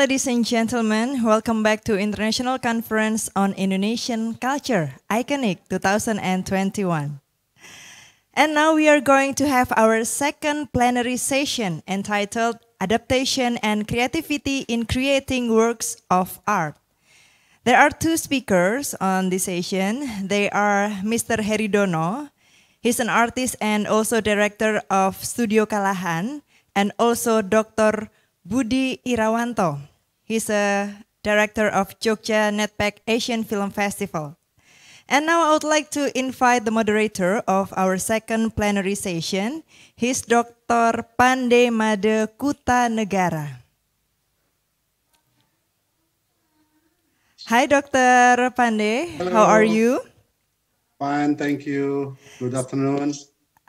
ladies and gentlemen. Welcome back to International Conference on Indonesian Culture, Iconic 2021. And now we are going to have our second plenary session entitled Adaptation and Creativity in Creating Works of Art. There are two speakers on this session. They are Mr. Heri Dono. He's an artist and also director of Studio Kalahan, and also Dr. Budi Irawanto. He's a director of Jogja Netpack Asian Film Festival. And now I would like to invite the moderator of our second plenary session. He's Dr. Pande Made Kutanegara. Hi, Dr. Pande. Hello. How are you? Fine, thank you. Good afternoon.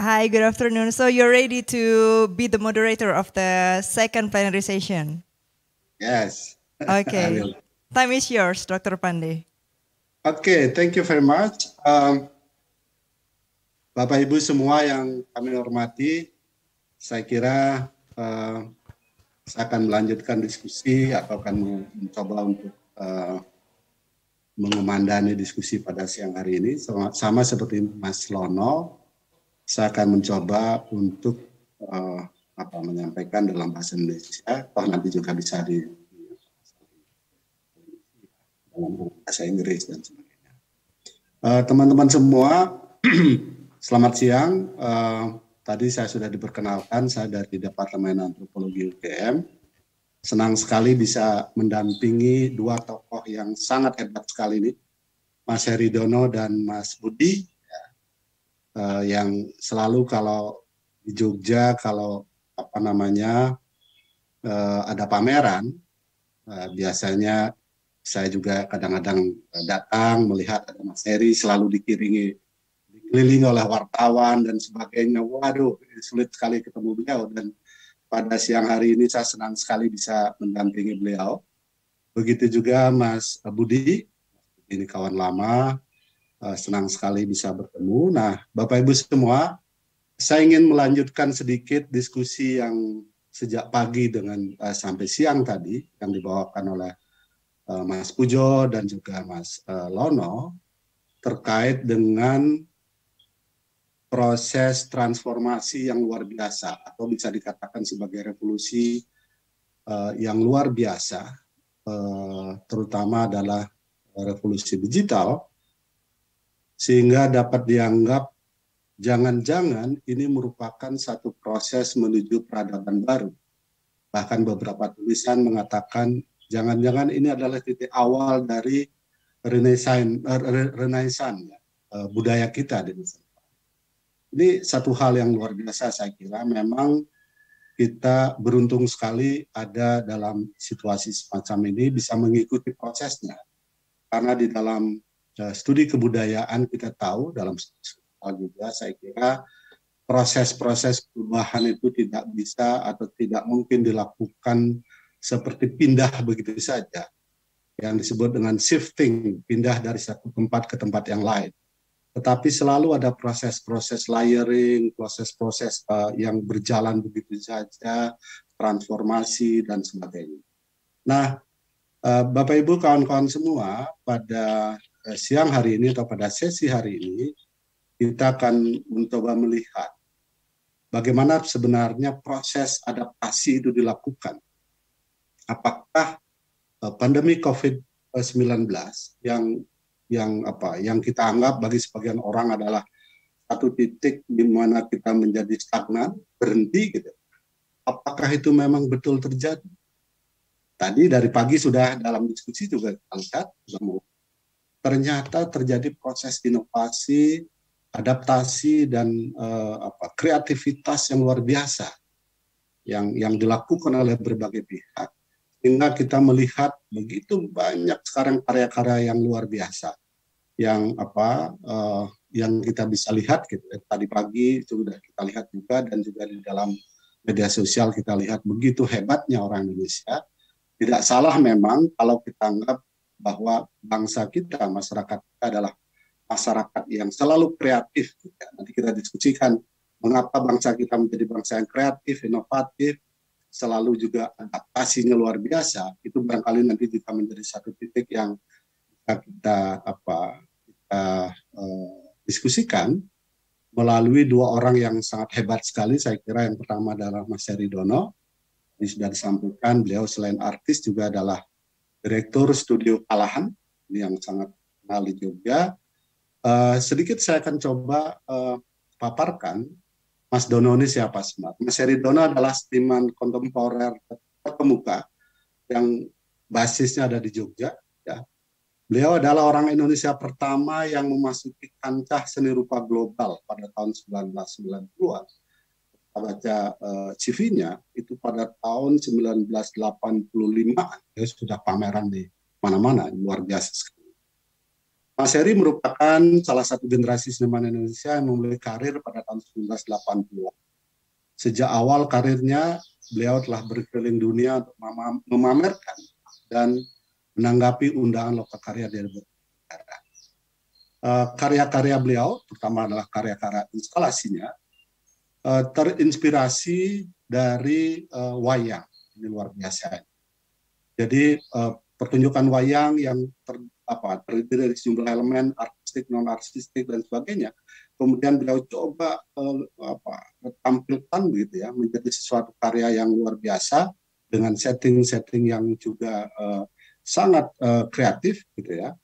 Hi, good afternoon. So you're ready to be the moderator of the second plenary session? Yes. Okay. Time is yours, Dr. Pande. Okay, thank you very much. Bapak Ibu semua yang kami hormati, saya kira saya akan melanjutkan diskusi atau akan mencoba untuk mengumandani diskusi pada siang hari ini. Sama seperti Mas Lono, saya akan mencoba untuk menyampaikan dalam bahasa Indonesia, toh nanti juga bisa di dalam bahasa Inggris dan sebagainya. Teman-teman semua, selamat siang. Tadi saya sudah diperkenalkan, saya dari Departemen Antropologi UGM. Senang sekali bisa mendampingi dua tokoh yang sangat hebat sekali ini, Mas Heri Dono dan Mas Budi, yang selalu kalau di Jogja, kalau ada pameran, biasanya saya juga kadang-kadang datang melihat ada Mas Heri selalu dikelilingi oleh wartawan dan sebagainya. Waduh, sulit sekali ketemu beliau, dan pada siang hari ini saya senang sekali bisa mendampingi beliau. Begitu juga Mas Budi, ini kawan lama, senang sekali bisa bertemu. Nah, Bapak Ibu semua, saya ingin melanjutkan sedikit diskusi yang sejak pagi dengan sampai siang tadi, yang dibawakan oleh Mas Pujo dan juga Mas Lono, terkait dengan proses transformasi yang luar biasa, atau bisa dikatakan sebagai revolusi yang luar biasa, terutama adalah revolusi digital, sehingga dapat dianggap jangan-jangan ini merupakan satu proses menuju peradaban baru. Bahkan beberapa tulisan mengatakan jangan-jangan ini adalah titik awal dari renaissance budaya kita di Nusantara. Ini satu hal yang luar biasa, saya kira. Memang kita beruntung sekali ada dalam situasi semacam ini, bisa mengikuti prosesnya. Karena di dalam studi kebudayaan kita tahu, dalam hal juga saya kira proses-proses perubahan itu tidak bisa atau tidak mungkin dilakukan seperti pindah begitu saja. Yang disebut dengan shifting, pindah dari satu tempat ke tempat yang lain. Tetapi selalu ada proses-proses layering, proses-proses yang berjalan begitu saja, transformasi dan sebagainya. Nah, Bapak Ibu, kawan-kawan semua, pada siang hari ini atau pada sesi hari ini, kita akan mencoba melihat bagaimana sebenarnya proses adaptasi itu dilakukan. Apakah pandemi COVID-19 yang kita anggap bagi sebagian orang adalah satu titik di mana kita menjadi stagnan, berhenti gitu. Apakah itu memang betul terjadi? Tadi dari pagi sudah dalam diskusi juga kita lihat, ternyata terjadi proses inovasi, adaptasi dan kreativitas yang luar biasa yang dilakukan oleh berbagai pihak. Sehingga kita melihat begitu banyak sekarang karya-karya yang luar biasa yang kita bisa lihat gitu. Tadi pagi sudah kita lihat juga, dan juga di dalam media sosial kita lihat begitu hebatnya orang Indonesia. Tidak salah memang kalau kita anggap bahwa bangsa kita, masyarakat kita adalah masyarakat yang selalu kreatif. Nanti kita diskusikan mengapa bangsa kita menjadi bangsa yang kreatif, inovatif, selalu juga adaptasinya luar biasa, itu barangkali nanti juga menjadi satu titik yang kita diskusikan melalui dua orang yang sangat hebat sekali. Saya kira yang pertama adalah Mas Heri Dono. Ini sudah disampaikan, beliau selain artis juga adalah Direktur Studio Kalahan, ini yang sangat kenal di Jogja. Sedikit saya akan coba paparkan Mas Dono ini siapa sebenarnya. Mas Heri Dono adalah seniman kontemporer terkemuka yang basisnya ada di Jogja. Ya. Beliau adalah orang Indonesia pertama yang memasuki kancah seni rupa global pada tahun 1990-an. Baca CV-nya itu pada tahun 1985 dia sudah pameran di mana-mana, luar biasa sekali. Mas Heri merupakan salah satu generasi seniman Indonesia yang memulai karir pada tahun 1980. Sejak awal karirnya beliau telah berkeliling dunia untuk memamerkan dan menanggapi undangan lokakarya dari berbagai negara. Karya-karya beliau, pertama adalah karya-karya instalasinya, terinspirasi dari wayang. Ini luar biasa. Jadi pertunjukan wayang yang terdiri dari sejumlah elemen artistik, non artistik dan sebagainya. Kemudian beliau coba tampilkan begitu ya, menjadi sesuatu karya yang luar biasa dengan setting-setting yang juga sangat kreatif gitu ya.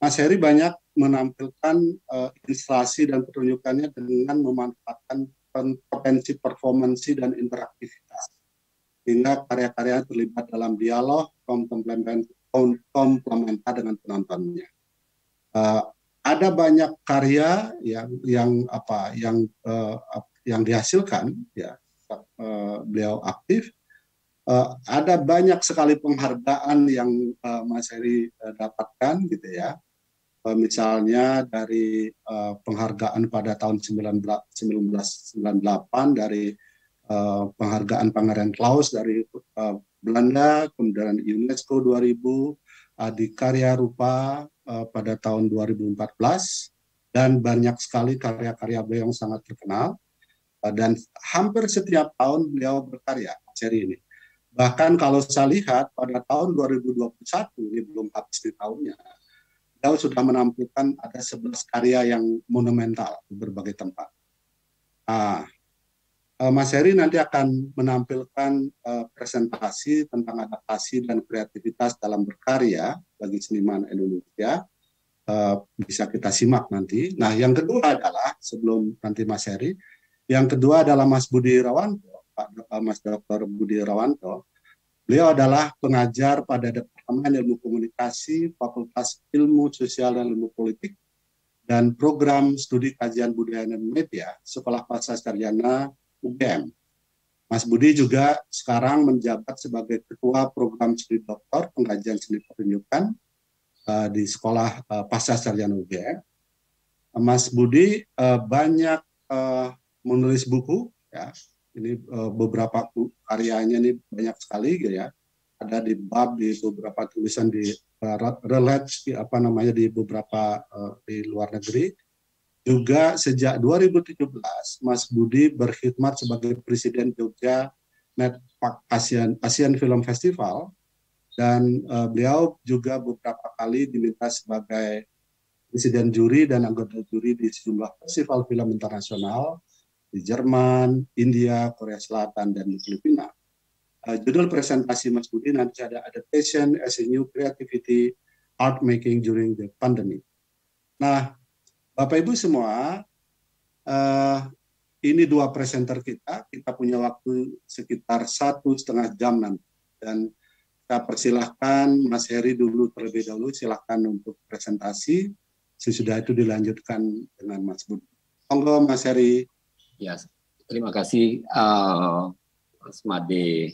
Mas Heri banyak menampilkan instalasi dan pertunjukannya dengan memanfaatkan potensi performansi dan interaktivitas, sehingga karya-karya terlibat dalam dialog komplementer dengan penontonnya. Ada banyak karya yang dihasilkan, ya, beliau aktif. Ada banyak sekali penghargaan yang Mas Heri dapatkan, gitu ya. Misalnya dari penghargaan pada tahun 1998 dari penghargaan Pangeran Claus dari Belanda, kemudian UNESCO 2000, Adikarya Rupa pada tahun 2014, dan banyak sekali karya-karya beliau yang sangat terkenal. Dan hampir setiap tahun beliau berkarya, Mas Heri ini. Bahkan kalau saya lihat pada tahun 2021, ini belum habis di tahunnya, beliau sudah menampilkan ada 11 karya yang monumental di berbagai tempat. Mas Heri nanti akan menampilkan presentasi tentang adaptasi dan kreativitas dalam berkarya bagi seniman Indonesia. Bisa kita simak nanti. Nah, yang kedua adalah, sebelum nanti Mas Heri, yang kedua adalah Mas Budi Irawanto, Mas Dr. Budi Irawanto. Beliau adalah pengajar pada Departemen Ilmu Komunikasi, Fakultas Ilmu Sosial dan Ilmu Politik, dan Program Studi Kajian Budaya dan Media, Sekolah Pasca Sarjana UGM. Mas Budi juga sekarang menjabat sebagai Ketua Program Studi Doktor Pengkajian Seni Pertunjukan di Sekolah Pasca Sarjana UGM. Mas Budi banyak menulis buku, ya. Ini beberapa karyanya ini banyak sekali, gitu ya. Ada di beberapa tulisan di di beberapa di luar negeri. Juga sejak 2017 Mas Budi berkhidmat sebagai Presiden Jogja Netpark Asian Film Festival, dan beliau juga beberapa kali diminta sebagai Presiden juri dan anggota juri di sejumlah festival film internasional di Jerman, India, Korea Selatan, dan di Filipina. Judul presentasi Mas Budi nanti ada Adaptation as a New Creativity Art Making During the Pandemic. Nah, Bapak Ibu semua, ini dua presenter kita punya waktu sekitar 1,5 jam nanti. Dan saya persilahkan Mas Heri dulu terlebih dahulu, silahkan untuk presentasi. Sesudah itu dilanjutkan dengan Mas Budi. Monggo Mas Heri. Ya, terima kasih Mas Made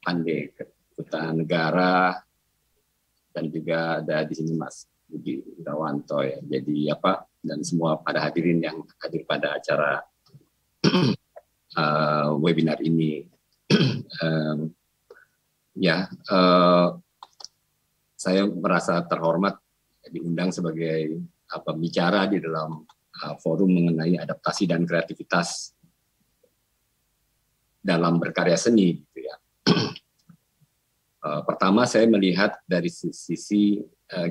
Pande, Ketua Negara, dan juga ada di sini Mas Budi Irawanto ya. Jadi dan semua pada hadirin yang hadir pada acara webinar ini. Saya merasa terhormat diundang sebagai bicara di dalam forum mengenai adaptasi dan kreativitas dalam berkarya seni gitu ya. Pertama saya melihat dari sisi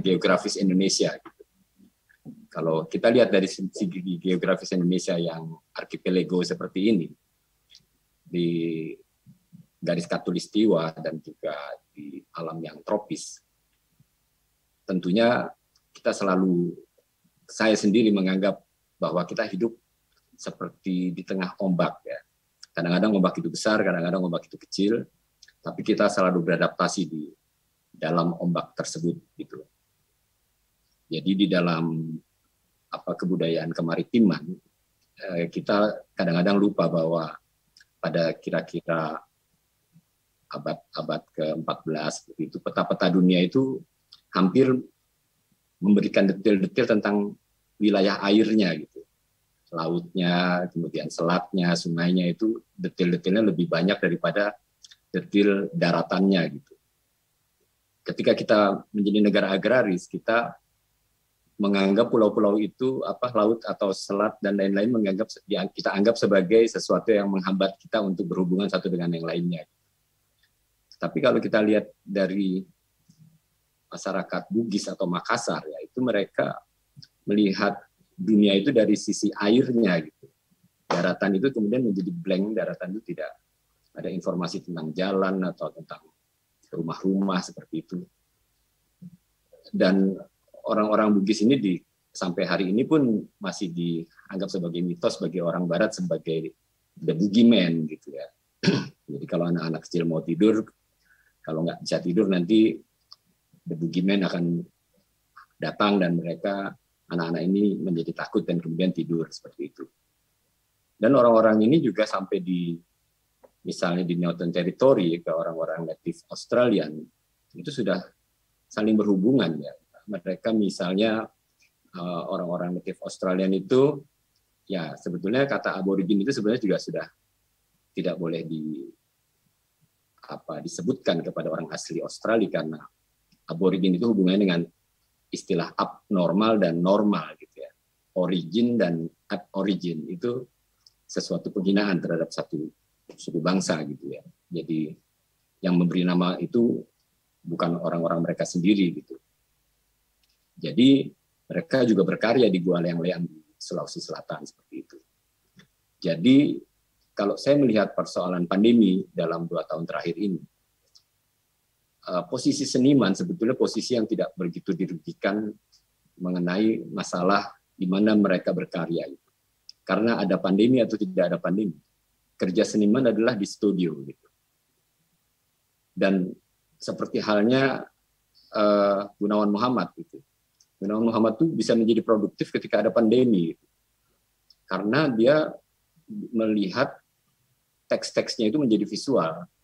geografis Indonesia gitu. Kalau kita lihat dari sisi geografis Indonesia yang arkipelago seperti ini, di garis khatulistiwa dan juga di alam yang tropis, tentunya saya sendiri menganggap bahwa kita hidup seperti di tengah ombak ya. Kadang-kadang ombak itu besar, kadang-kadang ombak itu kecil, tapi kita selalu beradaptasi di dalam ombak tersebut gitu. Jadi di dalam kebudayaan kemaritiman, kita kadang-kadang lupa bahwa pada kira-kira abad ke-14 itu peta-peta dunia itu hampir memberikan detail-detail tentang wilayah airnya gitu. Lautnya, kemudian selatnya, sungainya itu detail-detailnya lebih banyak daripada detail daratannya gitu. Ketika kita menjadi negara agraris, kita menganggap pulau-pulau itu laut atau selat dan lain-lain kita anggap sebagai sesuatu yang menghambat kita untuk berhubungan satu dengan yang lainnya. Tapi kalau kita lihat dari masyarakat Bugis atau Makassar ya, itu mereka melihat dunia itu dari sisi airnya gitu. Daratan itu kemudian menjadi blank, daratan itu tidak ada informasi tentang jalan atau tentang rumah-rumah seperti itu. Dan orang-orang Bugis ini sampai hari ini pun masih dianggap sebagai mitos bagi orang Barat sebagai the boogeyman gitu ya. Jadi kalau anak-anak kecil mau tidur, kalau nggak bisa tidur nanti the boogeyman akan datang dan mereka anak-anak ini menjadi takut dan kemudian tidur seperti itu. Dan orang-orang ini juga sampai misalnya di Northern Territory ke orang-orang native Australian itu sudah saling berhubungan ya. Mereka misalnya orang-orang native Australian itu ya sebetulnya kata aborigin itu sebenarnya juga sudah tidak boleh disebutkan kepada orang asli Australia karena aborigin itu hubungannya dengan istilah abnormal dan normal gitu ya. Origin dan aborigin itu sesuatu penghinaan terhadap satu suku bangsa gitu ya. Jadi yang memberi nama itu bukan orang-orang mereka sendiri gitu. Jadi mereka juga berkarya di Gua Leang-Leang di Sulawesi Selatan seperti itu. Jadi kalau saya melihat persoalan pandemi dalam 2 tahun terakhir ini, posisi seniman sebetulnya posisi yang tidak begitu dirugikan mengenai masalah di mana mereka berkarya. Karena ada pandemi atau tidak ada pandemi, kerja seniman adalah di studio gitu. Dan seperti halnya Gunawan Muhammad gitu. Gunawan Muhammad itu bisa menjadi produktif ketika ada pandemi gitu. Karena dia melihat teks-teksnya itu menjadi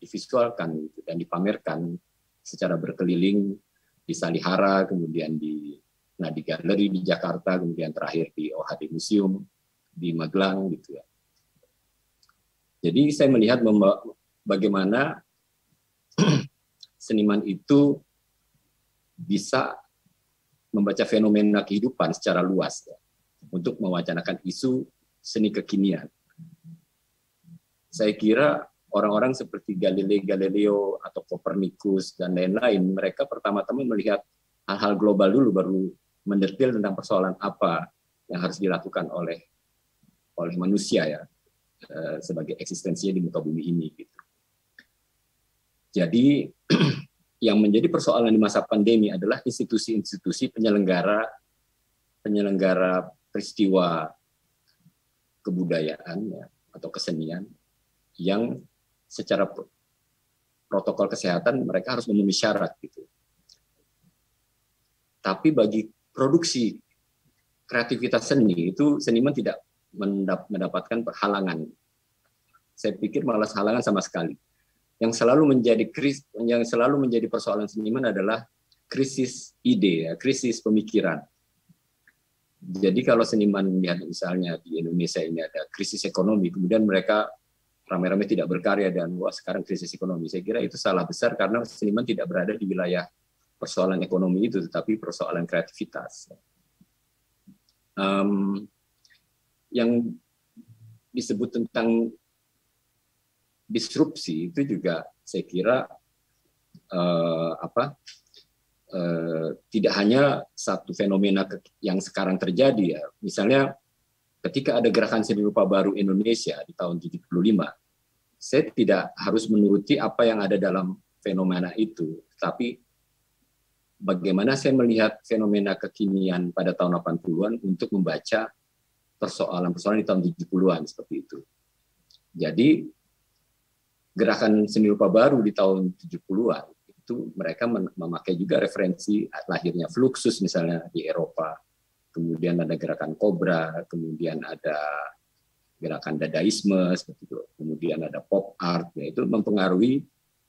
divisualkan gitu, dan dipamerkan secara berkeliling di Salihara, kemudian di Nadi Gallery di Jakarta, kemudian terakhir di OHD Museum di Magelang gitu ya. Jadi saya melihat bagaimana seniman itu bisa membaca fenomena kehidupan secara luas ya, untuk mewacanakan isu seni kekinian. Saya kira orang-orang seperti Galileo atau Copernicus dan lain-lain, mereka pertama-tama melihat hal-hal global dulu, baru mendetail tentang persoalan apa yang harus dilakukan oleh manusia ya, sebagai eksistensinya di muka bumi ini gitu. Jadi yang menjadi persoalan di masa pandemi adalah institusi-institusi penyelenggara peristiwa kebudayaan ya, atau kesenian yang secara protokol kesehatan mereka harus memenuhi syarat gitu. Tapi bagi produksi kreativitas seni itu seniman tidak mendapatkan halangan. Saya pikir malah halangan sama sekali. Yang selalu menjadi persoalan seniman adalah krisis ide, ya, krisis pemikiran. Jadi kalau seniman melihat misalnya di Indonesia ini ada krisis ekonomi, kemudian mereka ramai-ramai tidak berkarya dan wah sekarang krisis ekonomi. Saya kira itu salah besar karena seniman tidak berada di wilayah persoalan ekonomi itu, tetapi persoalan kreativitas. Yang disebut tentang disrupsi itu juga saya kira tidak hanya satu fenomena yang sekarang terjadi ya. Misalnya ketika ada gerakan seni rupa baru Indonesia di tahun 75, saya tidak harus menuruti apa yang ada dalam fenomena itu, tapi bagaimana saya melihat fenomena kekinian pada tahun 80-an untuk membaca persoalan-persoalan di tahun 70-an seperti itu. Jadi gerakan seni rupa baru di tahun 70-an itu mereka memakai juga referensi lahirnya Fluxus misalnya di Eropa, kemudian ada gerakan Cobra, kemudian ada gerakan Dadaisme seperti itu, kemudian ada pop art, ya, itu mempengaruhi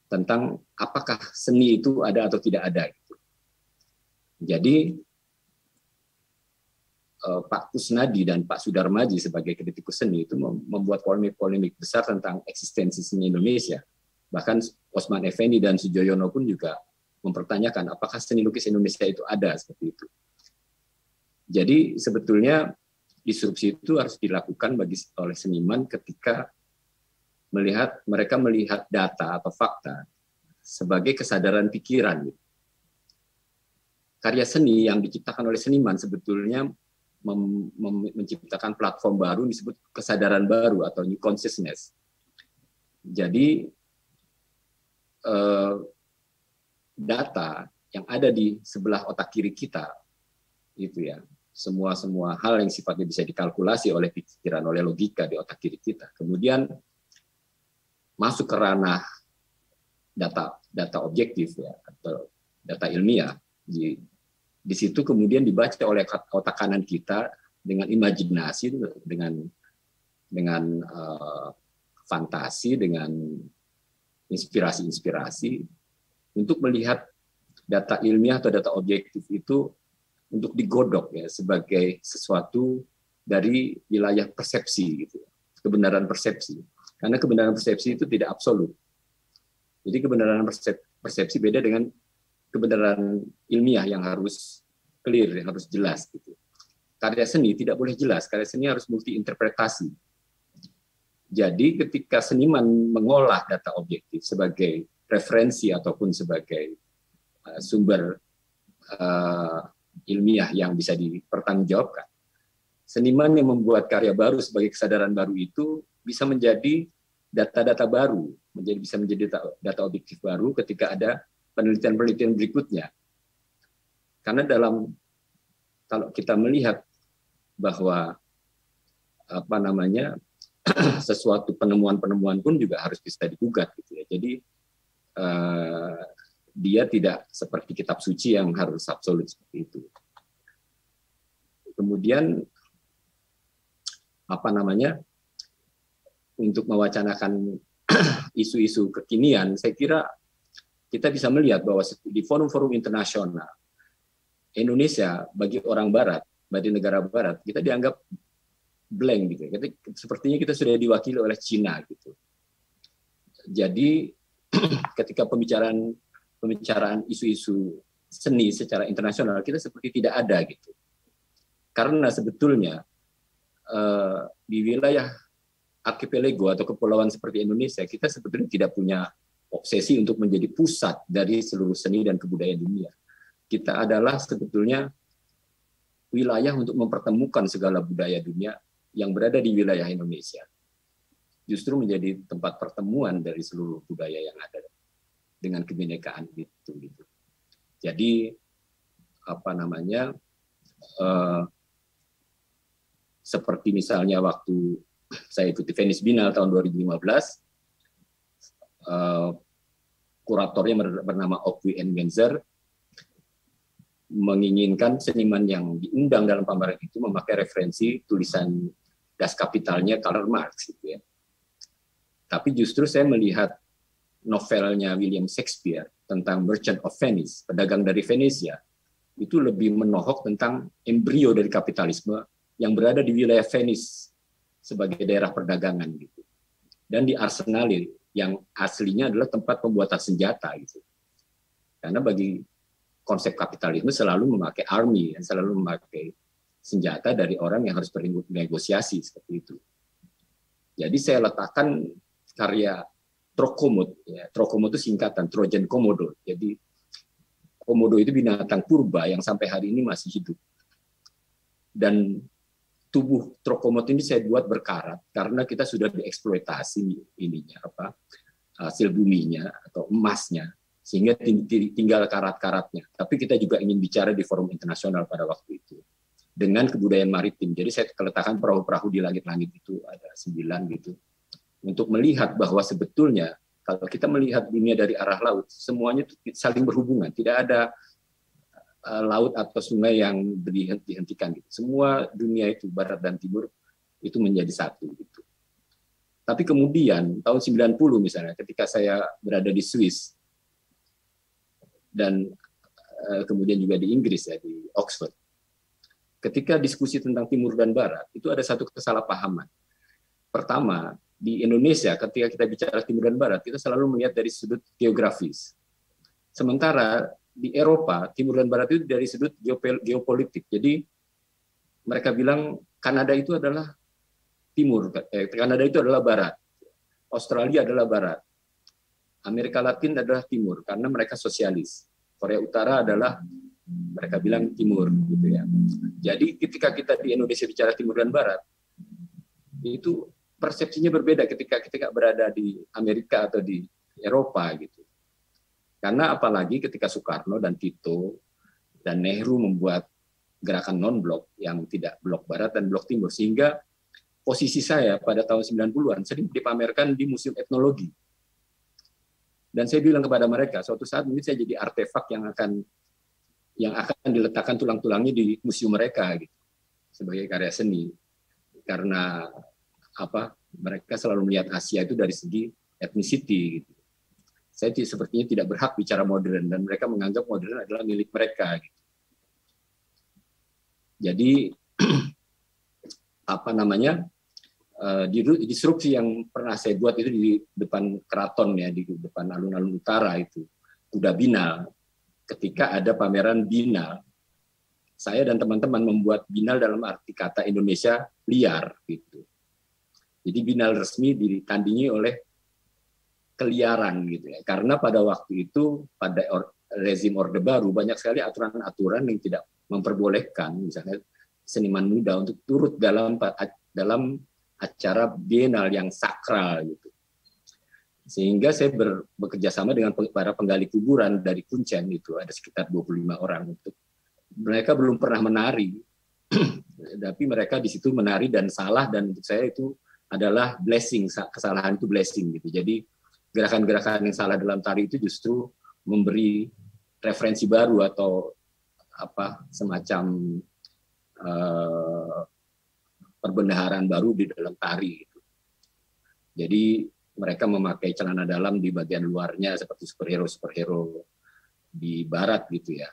tentang apakah seni itu ada atau tidak ada gitu. Jadi Pak Kusnadi dan Pak Sudarmaji sebagai kritikus seni itu membuat polemik-polemik besar tentang eksistensi seni Indonesia. Bahkan Osman Effendi dan Sujoyono pun juga mempertanyakan apakah seni lukis Indonesia itu ada seperti itu. Jadi sebetulnya disrupsi itu harus dilakukan oleh seniman ketika mereka melihat data atau fakta sebagai kesadaran pikiran. Karya seni yang diciptakan oleh seniman sebetulnya menciptakan platform baru disebut kesadaran baru atau new consciousness. Jadi data yang ada di sebelah otak kiri kita itu ya, semua hal yang sifatnya bisa dikalkulasi oleh pikiran, oleh logika di otak kiri kita, kemudian masuk ke ranah data objektif ya atau data ilmiah. Di situ kemudian dibaca oleh otak kanan kita dengan imajinasi, dengan fantasi, dengan inspirasi untuk melihat data ilmiah atau data objektif itu untuk digodok ya sebagai sesuatu dari wilayah persepsi gitu, kebenaran persepsi. Karena kebenaran persepsi itu tidak absolut. Jadi kebenaran persepsi beda dengan kebenaran ilmiah yang harus clear, yang harus jelas gitu. Karya seni tidak boleh jelas, karya seni harus multi interpretasi. Jadi ketika seniman mengolah data objektif sebagai referensi ataupun sebagai sumber ilmiah yang bisa dipertanggungjawabkan, seniman yang membuat karya baru sebagai kesadaran baru itu bisa menjadi data-data baru, bisa menjadi data objektif baru ketika ada penelitian-penelitian berikutnya. Karena kalau kita melihat bahwa sesuatu penemuan-penemuan pun juga harus bisa digugat gitu ya. Jadi dia tidak seperti kitab suci yang harus absolut seperti itu. Kemudian untuk mewacanakan isu-isu kekinian, saya kira kita bisa melihat bahwa di forum-forum internasional Indonesia bagi orang Barat, bagi negara Barat, kita dianggap blank gitu. Sepertinya kita sudah diwakili oleh Cina gitu. Jadi ketika pembicaraan isu-isu seni secara internasional kita seperti tidak ada gitu. Karena sebetulnya di wilayah archipelago atau kepulauan seperti Indonesia kita sebetulnya tidak punya obsesi untuk menjadi pusat dari seluruh seni dan kebudayaan dunia. Kita adalah sebetulnya wilayah untuk mempertemukan segala budaya dunia yang berada di wilayah Indonesia. Justru menjadi tempat pertemuan dari seluruh budaya yang ada dengan kebinekaan itu. Gitu. Jadi seperti misalnya waktu saya ikuti Venice Biennale tahun 2015, kuratornya bernama Okwi Engenzer menginginkan seniman yang diundang dalam pameran itu memakai referensi tulisan Das Kapitalnya Karl Marx gitu ya. Tapi justru saya melihat novelnya William Shakespeare tentang Merchant of Venice, pedagang dari Venesia, itu lebih menohok tentang embrio dari kapitalisme yang berada di wilayah Venice sebagai daerah perdagangan gitu. Dan di Arsenale yang aslinya adalah tempat pembuatan senjata gitu. Karena bagi konsep kapitalisme selalu memakai army, selalu memakai senjata dari orang yang harus bernegosiasi seperti itu. Jadi saya letakkan karya trokomod. Ya. Trokomod itu singkatan Trojan Komodo. Jadi komodo itu binatang purba yang sampai hari ini masih hidup. Dan tubuh trokomod ini saya buat berkarat karena kita sudah dieksploitasi ininya hasil buminya atau emasnya, sehingga tinggal karat-karatnya. Tapi kita juga ingin bicara di forum internasional pada waktu itu dengan kebudayaan maritim. Jadi saya letakkan perahu-perahu di langit-langit itu ada 9 gitu, untuk melihat bahwa sebetulnya kalau kita melihat dunia dari arah laut, semuanya saling berhubungan. Tidak ada laut atau sungai yang dihentikan gitu. Semua dunia itu barat dan timur itu menjadi satu gitu. Tapi kemudian tahun 90 misalnya ketika saya berada di Swiss dan kemudian juga di Inggris ya, di Oxford. Ketika diskusi tentang timur dan barat itu ada satu kesalahpahaman. Pertama, di Indonesia ketika kita bicara timur dan barat kita selalu melihat dari sudut geografis. Sementara di Eropa, timur dan barat itu dari sudut geopolitik. Jadi mereka bilang Kanada itu adalah timur, Kanada itu adalah barat, Australia adalah barat, Amerika Latin adalah timur karena mereka sosialis. Korea Utara adalah mereka bilang timur, gitu ya. Jadi ketika kita di Indonesia bicara timur dan barat, itu persepsinya berbeda ketika berada di Amerika atau di Eropa, gitu. Karena apalagi ketika Soekarno dan Tito dan Nehru membuat gerakan non-blok yang tidak blok barat dan blok timur, sehingga posisi saya pada tahun 90-an sering dipamerkan di museum etnologi. Dan saya bilang kepada mereka, suatu saat mungkin saya jadi artefak yang akan diletakkan tulang-tulangnya di museum mereka gitu, sebagai karya seni. Karena mereka selalu melihat Asia itu dari segi ethnicity gitu. Saya sepertinya tidak berhak bicara modern dan mereka menganggap modern adalah milik mereka. Gitu. Jadi disrupsi yang pernah saya buat itu di depan keraton ya, di depan alun-alun utara itu, Kuda Binal. Ketika ada pameran Binal, saya dan teman-teman membuat Binal dalam arti kata Indonesia liar gitu. Jadi Binal resmi ditandingi oleh keliaran gitu ya. Karena pada waktu itu pada rezim Orde Baru banyak sekali aturan-aturan yang tidak memperbolehkan misalnya seniman muda untuk turut dalam acara bienal yang sakral gitu. Sehingga saya bekerja sama dengan para penggali kuburan dari Kuncen itu ada sekitar 25 orang untuk mereka belum pernah menari. Tapi mereka di situ menari dan salah, dan untuk saya itu adalah blessing, kesalahan itu blessing gitu. Jadi gerakan-gerakan yang salah dalam tari itu justru memberi referensi baru atau semacam perbendaharaan baru di dalam tari gitu. Jadi mereka memakai celana dalam di bagian luarnya seperti superhero di barat gitu ya.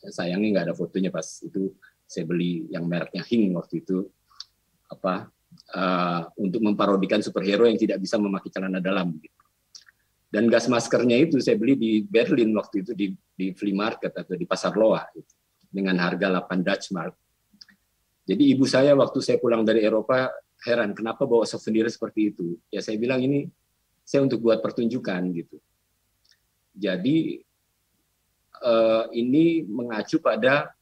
Sayangnya nggak ada fotonya pas itu saya beli yang mereknya Hing waktu itu untuk memparodikan superhero yang tidak bisa memakai celana dalam gitu. Dan gas maskernya itu saya beli di Berlin waktu itu di flea market atau di pasar Loa gitu, dengan harga 8 Dutch mark. Jadi ibu saya waktu saya pulang dari Eropa heran kenapa bawa souvenir seperti itu. Ya saya bilang ini saya untuk buat pertunjukan gitu. Jadi ini mengacu pada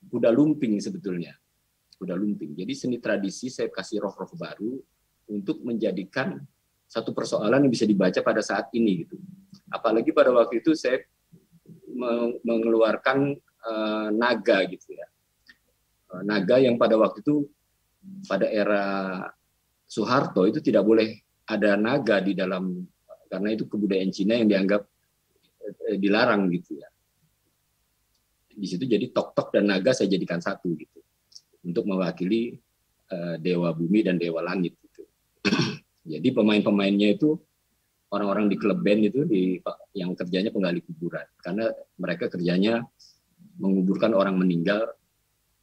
kuda lumping sebetulnya. Kuda lumping. Jadi seni tradisi saya kasih roh-roh baru untuk menjadikan satu persoalan yang bisa dibaca pada saat ini gitu. Apalagi pada waktu itu saya mengeluarkan naga gitu ya. Naga yang pada waktu itu pada era Soeharto itu tidak boleh ada naga di dalam, karena itu kebudayaan Cina yang dianggap dilarang gitu ya. Di situ jadi tok-tok dan naga saya jadikan satu gitu untuk mewakili dewa bumi dan dewa langit gitu. Jadi pemain-pemainnya itu orang-orang di klub band itu yang kerjanya penggali kuburan, karena mereka kerjanya menguburkan orang meninggal,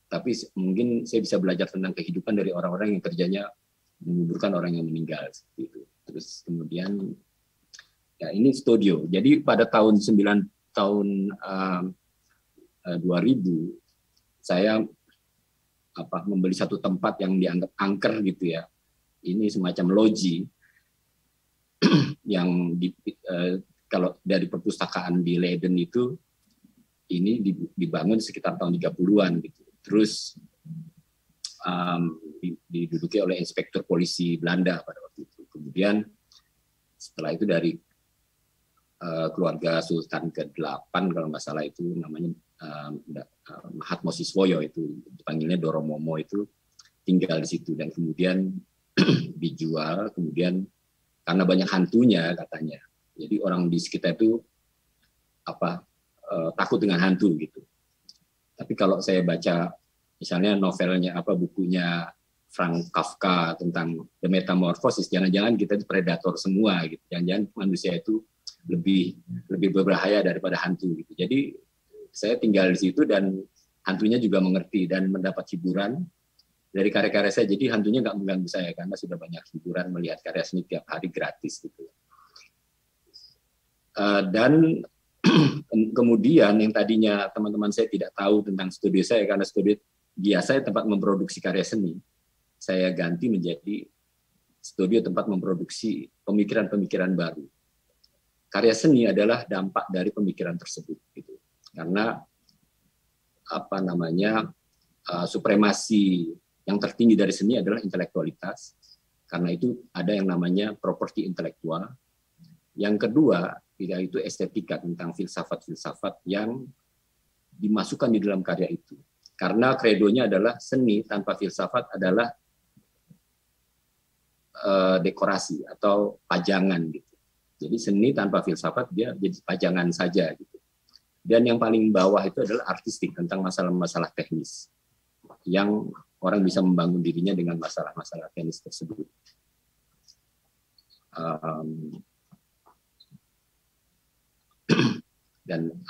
tapi mungkin saya bisa belajar tentang kehidupan dari orang-orang yang kerjanya menguburkan orang yang meninggal seperti itu. Terus kemudian ya ini studio. Jadi pada tahun 2000 saya membeli satu tempat yang dianggap angker gitu ya. Ini semacam loji yang kalau dari perpustakaan di Leiden itu ini dibangun sekitar tahun 30-an gitu. Terus diduduki oleh inspektur polisi Belanda pada waktu itu. Kemudian setelah itu dari keluarga Sultan ke-8 kalau nggak salah itu namanya Mahatmo Siswoyo, itu dipanggilnya Doromomo, itu tinggal di situ dan kemudian dijual. Kemudian karena banyak hantunya katanya, jadi orang di sekitar itu takut dengan hantu gitu. Tapi kalau saya baca misalnya novelnya bukunya Frank Kafka tentang The Metamorphosis, jangan-jangan kita itu predator semua gitu. Jangan-jangan manusia itu lebih berbahaya daripada hantu gitu. Jadi saya tinggal di situ dan hantunya juga mengerti dan mendapat hiburan dari karya-karya saya. Jadi hantunya nggak mengganggu saya karena sudah banyak hiburan melihat karya seni tiap hari gratis gitu. Dan kemudian yang tadinya teman-teman saya tidak tahu tentang studio saya, karena studio biasa tempat memproduksi karya seni, saya ganti menjadi studio tempat memproduksi pemikiran-pemikiran baru. Karya seni adalah dampak dari pemikiran tersebut, gitu. Karena supremasi yang tertinggi dari seni adalah intelektualitas. Karena itu ada yang namanya properti intelektual. Yang kedua, yaitu estetika, tentang filsafat-filsafat yang dimasukkan di dalam karya itu. Karena kredonya adalah seni tanpa filsafat adalah dekorasi atau pajangan gitu. Jadi seni tanpa filsafat dia jadi pajangan saja gitu. Dan yang paling bawah itu adalah artistik, tentang masalah-masalah teknis yang orang bisa membangun dirinya dengan masalah-masalah teknis tersebut. Dan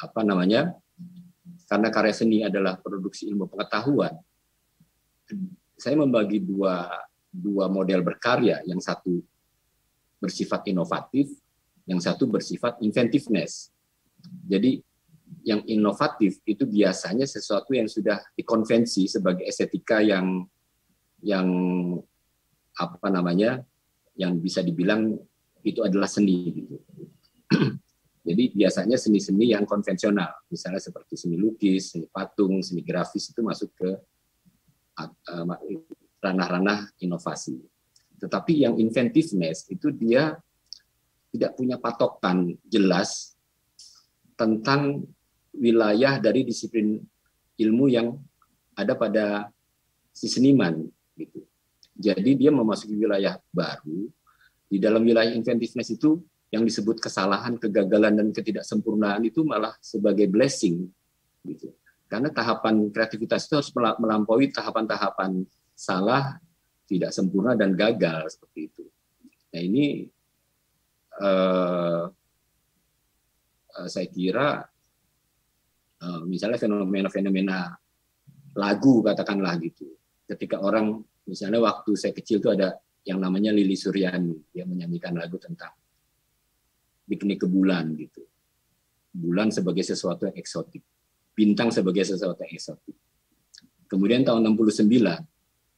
karena karya seni adalah produksi ilmu pengetahuan, saya membagi dua model berkarya, yang satu bersifat inovatif, yang satu bersifat inventiveness. Jadi yang inovatif itu biasanya sesuatu yang sudah dikonvensi sebagai estetika yang bisa dibilang itu adalah seni gitu. Jadi biasanya seni-seni yang konvensional, misalnya seperti seni lukis, seni patung, seni grafis, itu masuk ke ranah-ranah inovasi. Tetapi yang inventiveness itu dia tidak punya patokan jelas tentang wilayah dari disiplin ilmu yang ada pada si seniman gitu. Jadi dia memasuki wilayah baru. Di dalam wilayah inventiveness itu yang disebut kesalahan, kegagalan, dan ketidaksempurnaan itu malah sebagai blessing gitu. Karena tahapan kreativitas itu harus melampaui tahapan-tahapan salah, tidak sempurna, dan gagal seperti itu. Nah ini saya kira misalnya fenomena-fenomena lagu katakanlah gitu. Ketika orang, misalnya waktu saya kecil itu ada yang namanya Lili Suryani, dia menyanyikan lagu tentang piknik ke bulan gitu. Bulan sebagai sesuatu yang eksotik, bintang sebagai sesuatu yang eksotik. Kemudian tahun 69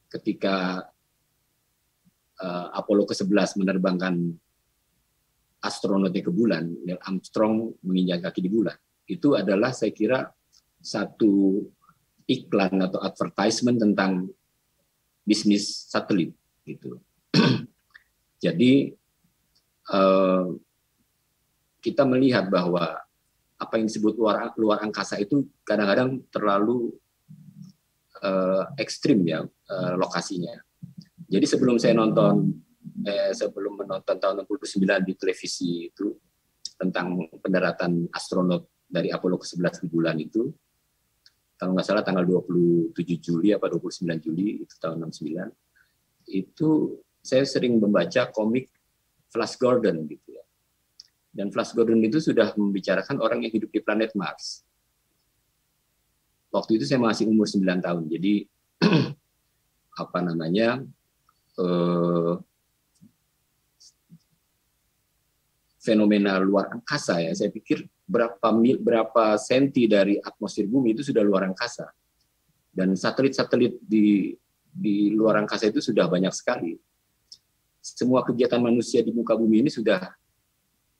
ketika Apollo ke-11 menerbangkan astronotnya ke bulan, Neil Armstrong menginjak kaki di bulan. Itu adalah saya kira satu iklan atau advertisement tentang bisnis satelit gitu. Jadi kita melihat bahwa apa yang disebut luar angkasa itu kadang-kadang terlalu ekstrim ya lokasinya. Jadi sebelum menonton tahun 69 di televisi itu tentang pendaratan astronot dari Apollo ke-11 di bulan itu, kalau nggak salah tanggal 27 Juli atau 29 Juli itu tahun 69, itu saya sering membaca komik Flash Gordon gitu ya. Dan Flash Gordon itu sudah membicarakan orang yang hidup di planet Mars. Waktu itu saya masih umur 9 tahun, jadi fenomena luar angkasa ya, saya pikir berapa senti dari atmosfer bumi itu sudah luar angkasa, dan satelit-satelit di luar angkasa itu sudah banyak sekali. Semua kegiatan manusia di muka bumi ini sudah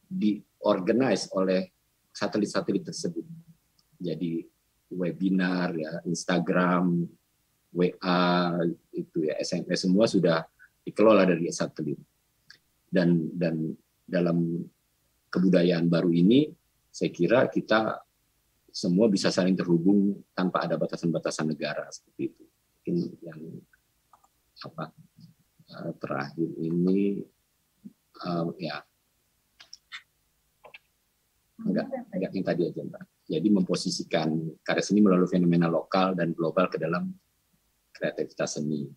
diorganize oleh satelit-satelit tersebut. Jadi webinar, ya, Instagram, WA, itu ya, SMS semua sudah dikelola dari satelit. Dan dalam kebudayaan baru ini, saya kira kita semua bisa saling terhubung tanpa ada batasan-batasan negara seperti itu. Mungkin yang terakhir ini ya enggak yang tadi aja, Mbak. Jadi memposisikan karya seni melalui fenomena lokal dan global ke dalam kreativitas seni.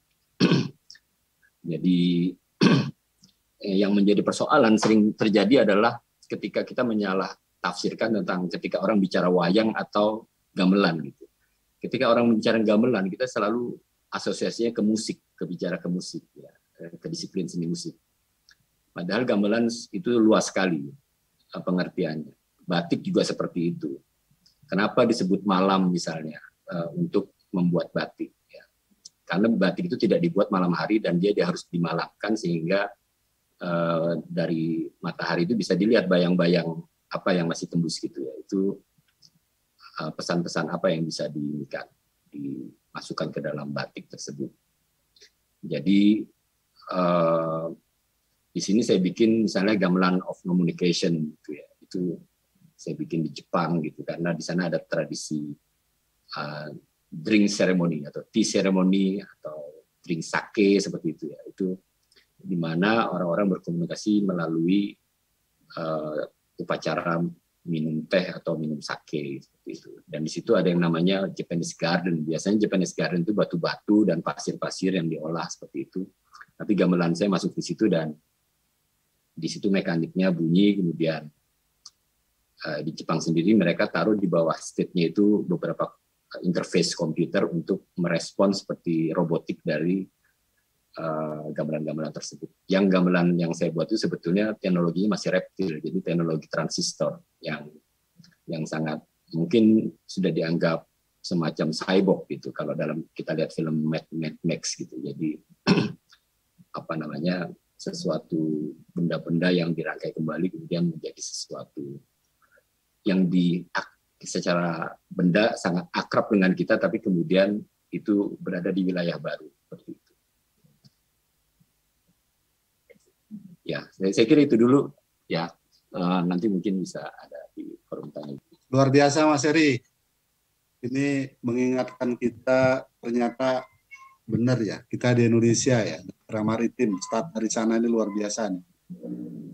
Jadi yang menjadi persoalan sering terjadi adalah ketika kita menyalah tafsirkan tentang ketika orang bicara wayang atau gamelan gitu. Ketika orang bicara gamelan, kita selalu asosiasinya ke musik, bicara ke musik, ya, ke disiplin seni musik. Padahal gamelan itu luas sekali pengertiannya. Batik juga seperti itu. Kenapa disebut malam misalnya untuk membuat batik? Ya. Karena batik itu tidak dibuat malam hari dan dia harus dimalamkan sehingga dari matahari itu bisa dilihat bayang-bayang apa yang masih tembus gitu ya. Itu pesan-pesan apa yang bisa dimasukkan ke dalam batik tersebut. Jadi di sini saya bikin misalnya gamelan of communication gitu ya. Itu saya bikin di Jepang gitu karena di sana ada tradisi drink ceremony atau tea ceremony atau drink sake seperti itu ya. Itu di mana orang-orang berkomunikasi melalui upacara minum teh atau minum sake seperti itu. Dan di situ ada yang namanya Japanese Garden. Biasanya Japanese Garden itu batu-batu dan pasir-pasir yang diolah seperti itu. Tapi gamelan saya masuk di situ dan di situ mekaniknya bunyi, kemudian di Jepang sendiri mereka taruh di bawah stage-nya itu beberapa interface komputer untuk merespon seperti robotik dari gamelan-gamelan tersebut. Yang gamelan yang saya buat itu sebetulnya teknologinya masih reptil, jadi teknologi transistor yang sangat mungkin sudah dianggap semacam cyborg gitu kalau dalam kita lihat film Mad Max gitu. Jadi sesuatu benda-benda yang dirangkai kembali kemudian menjadi sesuatu yang secara benda sangat akrab dengan kita, tapi kemudian itu berada di wilayah baru seperti itu. Ya, saya kira itu dulu. Ya, nanti mungkin bisa ada di forum tanya. Luar biasa, Mas Heri. Ini mengingatkan kita ternyata benar ya, kita di Indonesia ya, negara maritim, start dari sana ini luar biasa nih.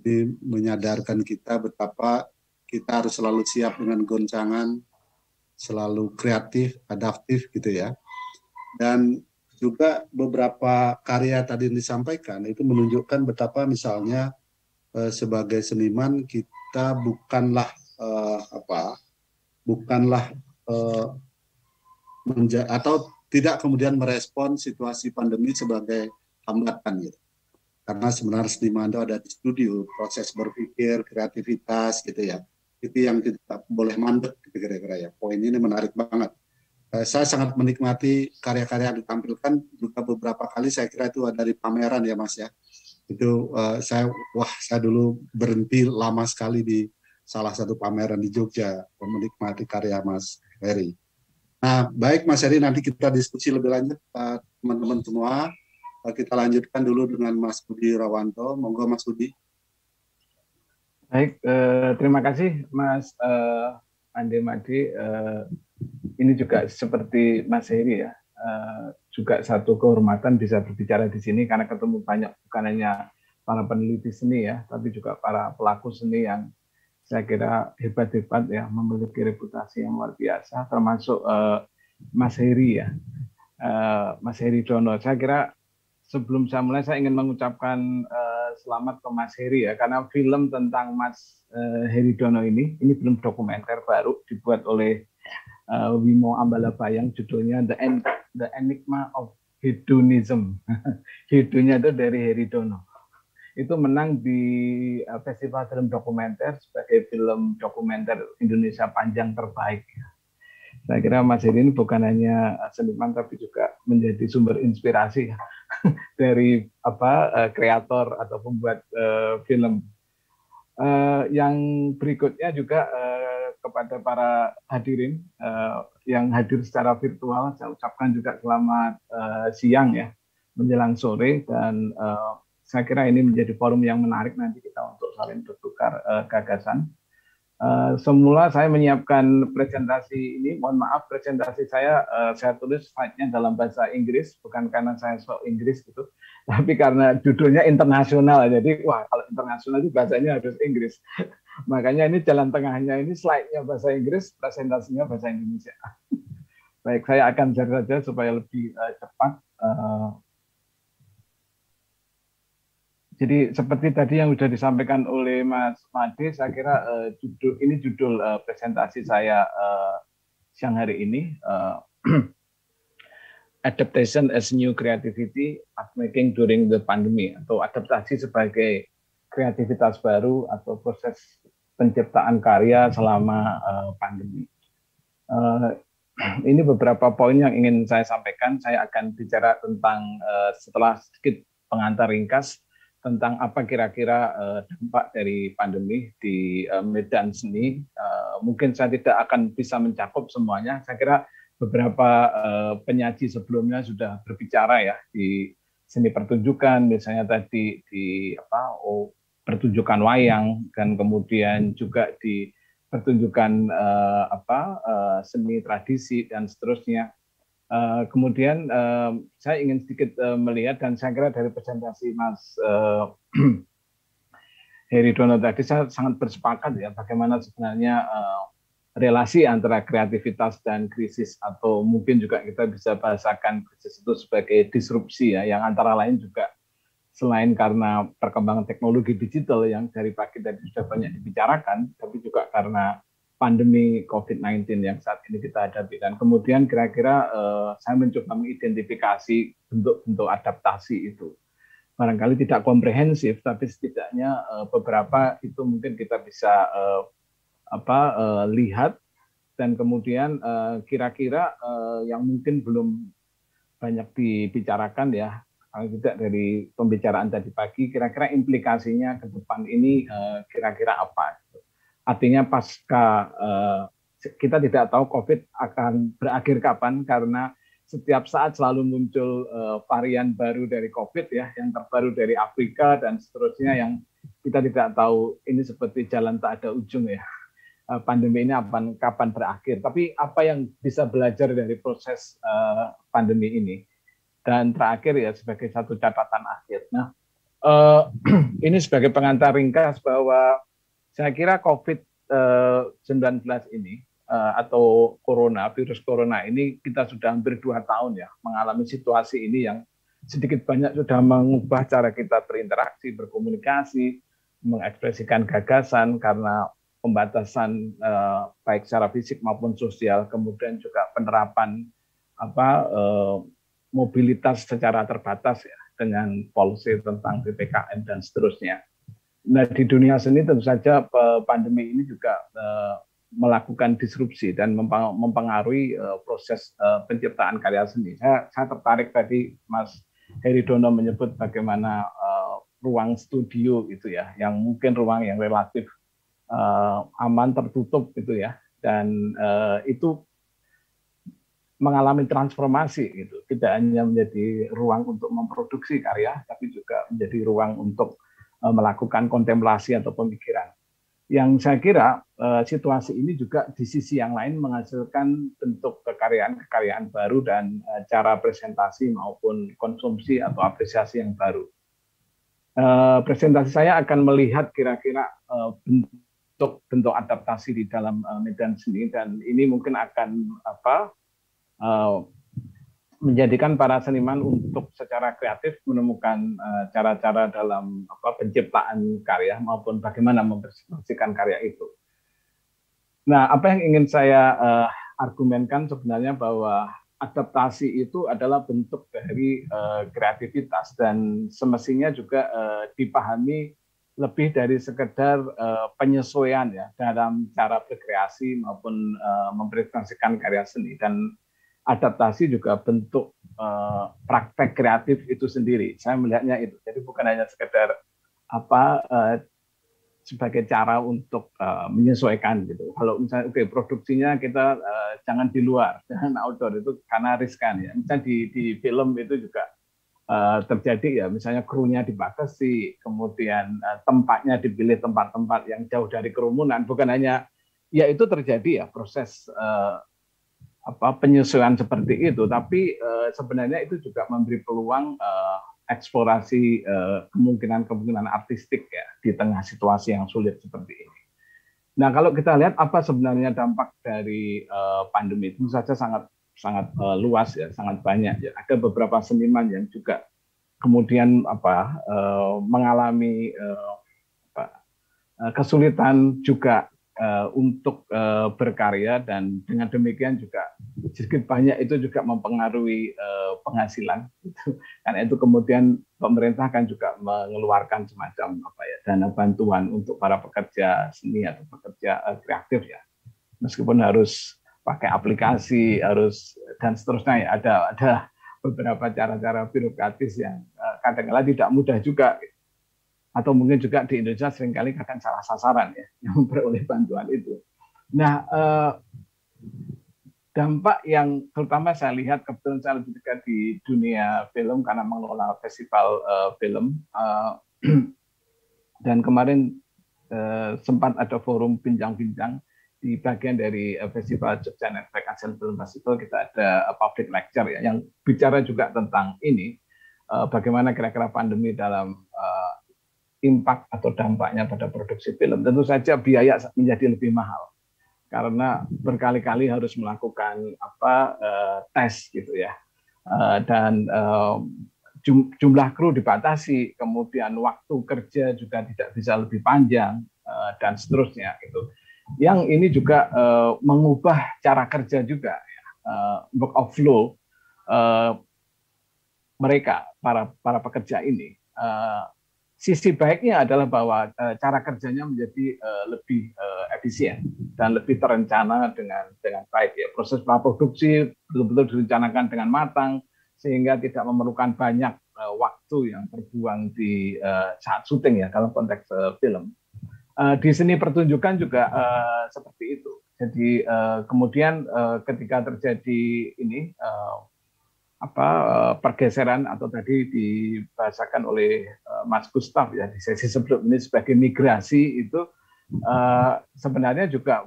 Ini menyadarkan kita betapa kita harus selalu siap dengan goncangan, selalu kreatif, adaptif gitu ya. Dan juga beberapa karya tadi yang disampaikan itu menunjukkan betapa misalnya sebagai seniman kita bukanlah atau tidak kemudian merespon situasi pandemi sebagai hambatan gitu. Karena sebenarnya seniman itu ada di studio, proses berpikir, kreativitas gitu ya. Itu yang kita boleh mandek kira-kira ya. Poin ini menarik banget. Saya sangat menikmati karya-karya yang ditampilkan, juga beberapa kali saya kira itu ada di pameran ya Mas ya. Itu saya dulu berhenti lama sekali di salah satu pameran di Jogja menikmati karya Mas Heri. Nah, baik Mas Heri, nanti kita diskusi lebih lanjut teman-teman semua. Kita lanjutkan dulu dengan Mas Budi Rawanto. Monggo Mas Budi. Baik, terima kasih Mas Ande Madi. Ini juga seperti Mas Heri ya, juga satu kehormatan bisa berbicara di sini karena ketemu banyak, bukan hanya para peneliti seni ya, tapi juga para pelaku seni yang saya kira hebat-hebat ya, memiliki reputasi yang luar biasa, termasuk Mas Heri ya, Mas Heri Dono. Saya kira sebelum saya mulai, saya ingin mengucapkan selamat ke Mas Heri ya, karena film tentang Mas Heri Dono ini film dokumenter baru dibuat oleh Wimo Ambalabayang, judulnya The Enigma of Hedonism. Hedonya itu dari Heri Dono. Itu menang di Festival Film Dokumenter sebagai film dokumenter Indonesia panjang terbaik. Saya kira Mas Heri ini bukan hanya seniman tapi juga menjadi sumber inspirasi dari kreator atau pembuat film. Yang berikutnya juga kepada para hadirin yang hadir secara virtual, saya ucapkan juga selamat siang ya, menjelang sore, dan saya kira ini menjadi forum yang menarik nanti kita untuk saling bertukar gagasan. Semula saya menyiapkan presentasi ini, mohon maaf presentasi saya tulis slide-nya dalam bahasa Inggris, bukan karena saya sok Inggris gitu, tapi karena judulnya internasional, jadi wah kalau internasional itu bahasanya harus Inggris. Makanya ini jalan tengahnya, ini slide-nya bahasa Inggris, presentasinya bahasa Indonesia. Baik, saya akan share saja supaya lebih cepat. Jadi seperti tadi yang sudah disampaikan oleh Mas Made, saya kira judul presentasi saya siang hari ini, Adaptation as New Creativity Making During the Pandemic, atau adaptasi sebagai kreativitas baru atau proses penciptaan karya selama pandemi. Ini beberapa poin yang ingin saya sampaikan. Saya akan bicara tentang setelah sedikit pengantar ringkas tentang apa kira-kira dampak dari pandemi di medan seni. Mungkin saya tidak akan bisa mencakup semuanya. Saya kira beberapa penyaji sebelumnya sudah berbicara ya di seni pertunjukan, misalnya tadi di pertunjukan wayang, dan kemudian juga di pertunjukan seni tradisi dan seterusnya. Kemudian saya ingin sedikit melihat, dan saya kira dari presentasi Mas Heri Dono tadi saya sangat bersepakat ya bagaimana sebenarnya relasi antara kreativitas dan krisis, atau mungkin juga kita bisa bahasakan krisis itu sebagai disrupsi ya, yang antara lain juga selain karena perkembangan teknologi digital yang dari pagi tadi sudah banyak dibicarakan, tapi juga karena pandemi COVID-19 yang saat ini kita hadapi. Dan kemudian kira-kira saya mencoba mengidentifikasi bentuk-bentuk adaptasi itu. Barangkali tidak komprehensif, tapi setidaknya beberapa itu mungkin kita bisa lihat, dan kemudian kira-kira yang mungkin belum banyak dibicarakan ya, kalau tidak dari pembicaraan tadi pagi, kira-kira implikasinya ke depan ini kira-kira apa? Artinya pasca kita tidak tahu COVID akan berakhir kapan, karena setiap saat selalu muncul varian baru dari COVID ya, yang terbaru dari Afrika dan seterusnya, yang kita tidak tahu, ini seperti jalan tak ada ujung ya. Pandemi ini kapan berakhir? Tapi apa yang bisa belajar dari proses pandemi ini? Dan terakhir ya sebagai satu catatan akhir. Nah, ini sebagai pengantar ringkas bahwa saya kira COVID-19 ini atau virus corona ini, kita sudah hampir 2 tahun ya mengalami situasi ini yang sedikit banyak sudah mengubah cara kita berinteraksi, berkomunikasi, mengekspresikan gagasan karena pembatasan baik secara fisik maupun sosial, kemudian juga penerapan mobilitas secara terbatas ya dengan policy tentang PPKM dan seterusnya. Nah, di dunia seni tentu saja pandemi ini juga melakukan disrupsi dan mempengaruhi proses penciptaan karya seni. Saya tertarik tadi Mas Heri Dono menyebut bagaimana ruang studio itu ya, yang mungkin ruang yang relatif aman, tertutup gitu ya, dan itu mengalami transformasi gitu. Tidak hanya menjadi ruang untuk memproduksi karya, tapi juga menjadi ruang untuk melakukan kontemplasi atau pemikiran. Yang saya kira situasi ini juga di sisi yang lain menghasilkan bentuk kekaryaan baru dan cara presentasi maupun konsumsi atau apresiasi yang baru. Presentasi saya akan melihat kira-kira bentuk adaptasi di dalam medan seni, dan ini mungkin akan menjadikan para seniman untuk secara kreatif menemukan cara-cara dalam penciptaan karya maupun bagaimana mempresentasikan karya itu. Nah, apa yang ingin saya argumenkan sebenarnya bahwa adaptasi itu adalah bentuk dari kreativitas, dan semestinya juga dipahami lebih dari sekedar penyesuaian ya dalam cara berkreasi maupun mempresentasikan karya seni. Dan adaptasi juga bentuk praktek kreatif itu sendiri. Saya melihatnya itu. Jadi bukan hanya sekedar sebagai cara untuk menyesuaikan gitu. Kalau misalnya produksinya kita jangan di luar, jangan outdoor, itu karena riskan ya. Misalnya di film itu juga terjadi ya, misalnya krunya dibatasi, kemudian tempatnya dipilih tempat-tempat yang jauh dari kerumunan. Bukan hanya ya itu terjadi ya proses penyesuaian seperti itu, tapi sebenarnya itu juga memberi peluang eksplorasi kemungkinan-kemungkinan artistik ya di tengah situasi yang sulit seperti ini. Nah, kalau kita lihat apa sebenarnya dampak dari pandemi itu saja sangat luas ya, sangat banyak ya. Ada beberapa seniman yang juga kemudian mengalami kesulitan juga untuk berkarya, dan dengan demikian juga sedikit banyak itu juga mempengaruhi penghasilan. Karena itu kemudian pemerintah kan juga mengeluarkan semacam dana bantuan untuk para pekerja seni atau pekerja kreatif ya. Meskipun harus pakai aplikasi, harus dan seterusnya ya, ada beberapa cara-cara birokratis yang kadang-kadang tidak mudah juga. Atau mungkin juga di Indonesia seringkali kadang salah sasaran ya yang memperoleh bantuan itu. Nah, dampak yang terutama saya lihat, kebetulan saya lebih dekat di dunia film karena mengelola festival film, dan kemarin sempat ada forum bincang-bincang di bagian dari festival Jogja Network Asian Film Festival. Kita ada public lecture ya yang bicara juga tentang ini, bagaimana kira-kira pandemi dalam impact atau dampaknya pada produksi film. Tentu saja biaya menjadi lebih mahal karena berkali-kali harus melakukan tes gitu ya, dan jumlah kru dibatasi, kemudian waktu kerja juga tidak bisa lebih panjang, dan seterusnya gitu. Yang ini juga mengubah cara kerja juga ya, work of flow mereka para pekerja ini. Sisi baiknya adalah bahwa cara kerjanya menjadi lebih efisien dan lebih terencana dengan baik ya. Proses praproduksi betul-betul direncanakan dengan matang sehingga tidak memerlukan banyak waktu yang terbuang di saat syuting ya dalam konteks film. Di seni pertunjukan juga seperti itu. Jadi kemudian ketika terjadi ini pergeseran atau tadi dibahasakan oleh Mas Gustaf ya di sesi sebelum ini sebagai migrasi itu sebenarnya juga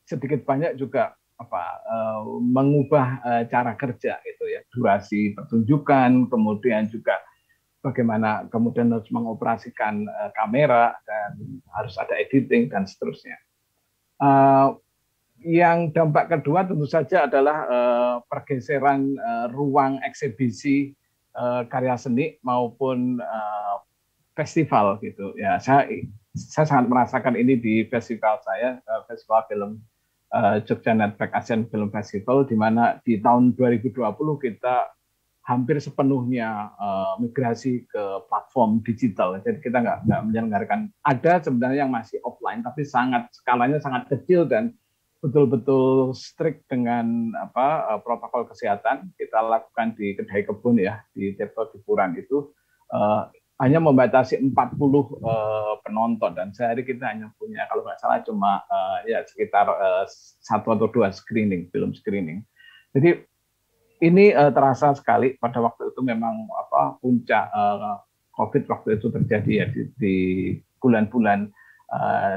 sedikit banyak juga mengubah cara kerja itu ya, durasi pertunjukan, kemudian juga bagaimana kemudian harus mengoperasikan kamera dan harus ada editing dan seterusnya. Yang dampak kedua tentu saja adalah pergeseran ruang eksibisi karya seni maupun festival gitu ya. Saya sangat merasakan ini di festival saya, festival film Jogja Network Asian Film Festival, di mana di tahun 2020 kita hampir sepenuhnya migrasi ke platform digital. Jadi kita nggak menyelenggarakan, ada sebenarnya yang masih offline tapi skalanya sangat kecil dan betul-betul strict dengan protokol kesehatan. Kita lakukan di Kedai Kebun ya, di Depok Hiburan itu hanya membatasi 40 penonton, dan sehari kita hanya punya kalau nggak salah cuma ya sekitar 1 atau 2 film screening. Jadi ini terasa sekali pada waktu itu memang puncak COVID waktu itu terjadi ya di bulan-bulan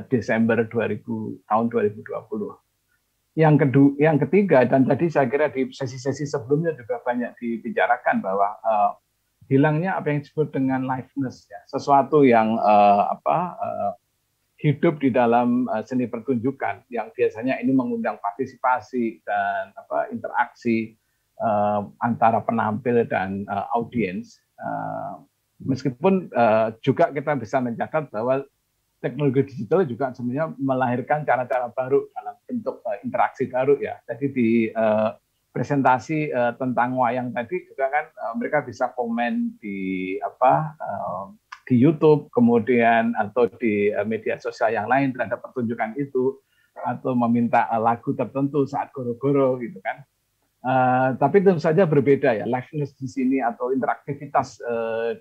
Desember tahun 2020. Yang ketiga, dan tadi saya kira di sesi-sesi sebelumnya juga banyak dibicarakan bahwa hilangnya apa yang disebut dengan liveness ya, sesuatu yang hidup di dalam seni pertunjukan yang biasanya ini mengundang partisipasi dan interaksi antara penampil dan audiens. Meskipun juga kita bisa mencatat bahwa teknologi digital juga sebenarnya melahirkan cara-cara baru dalam bentuk interaksi baru ya. Jadi di presentasi tentang wayang tadi juga kan mereka bisa komen di YouTube, kemudian atau di media sosial yang lain terhadap pertunjukan itu, atau meminta lagu tertentu saat goro-goro gitu kan. Tapi tentu saja berbeda ya, liveness di sini atau interaktivitas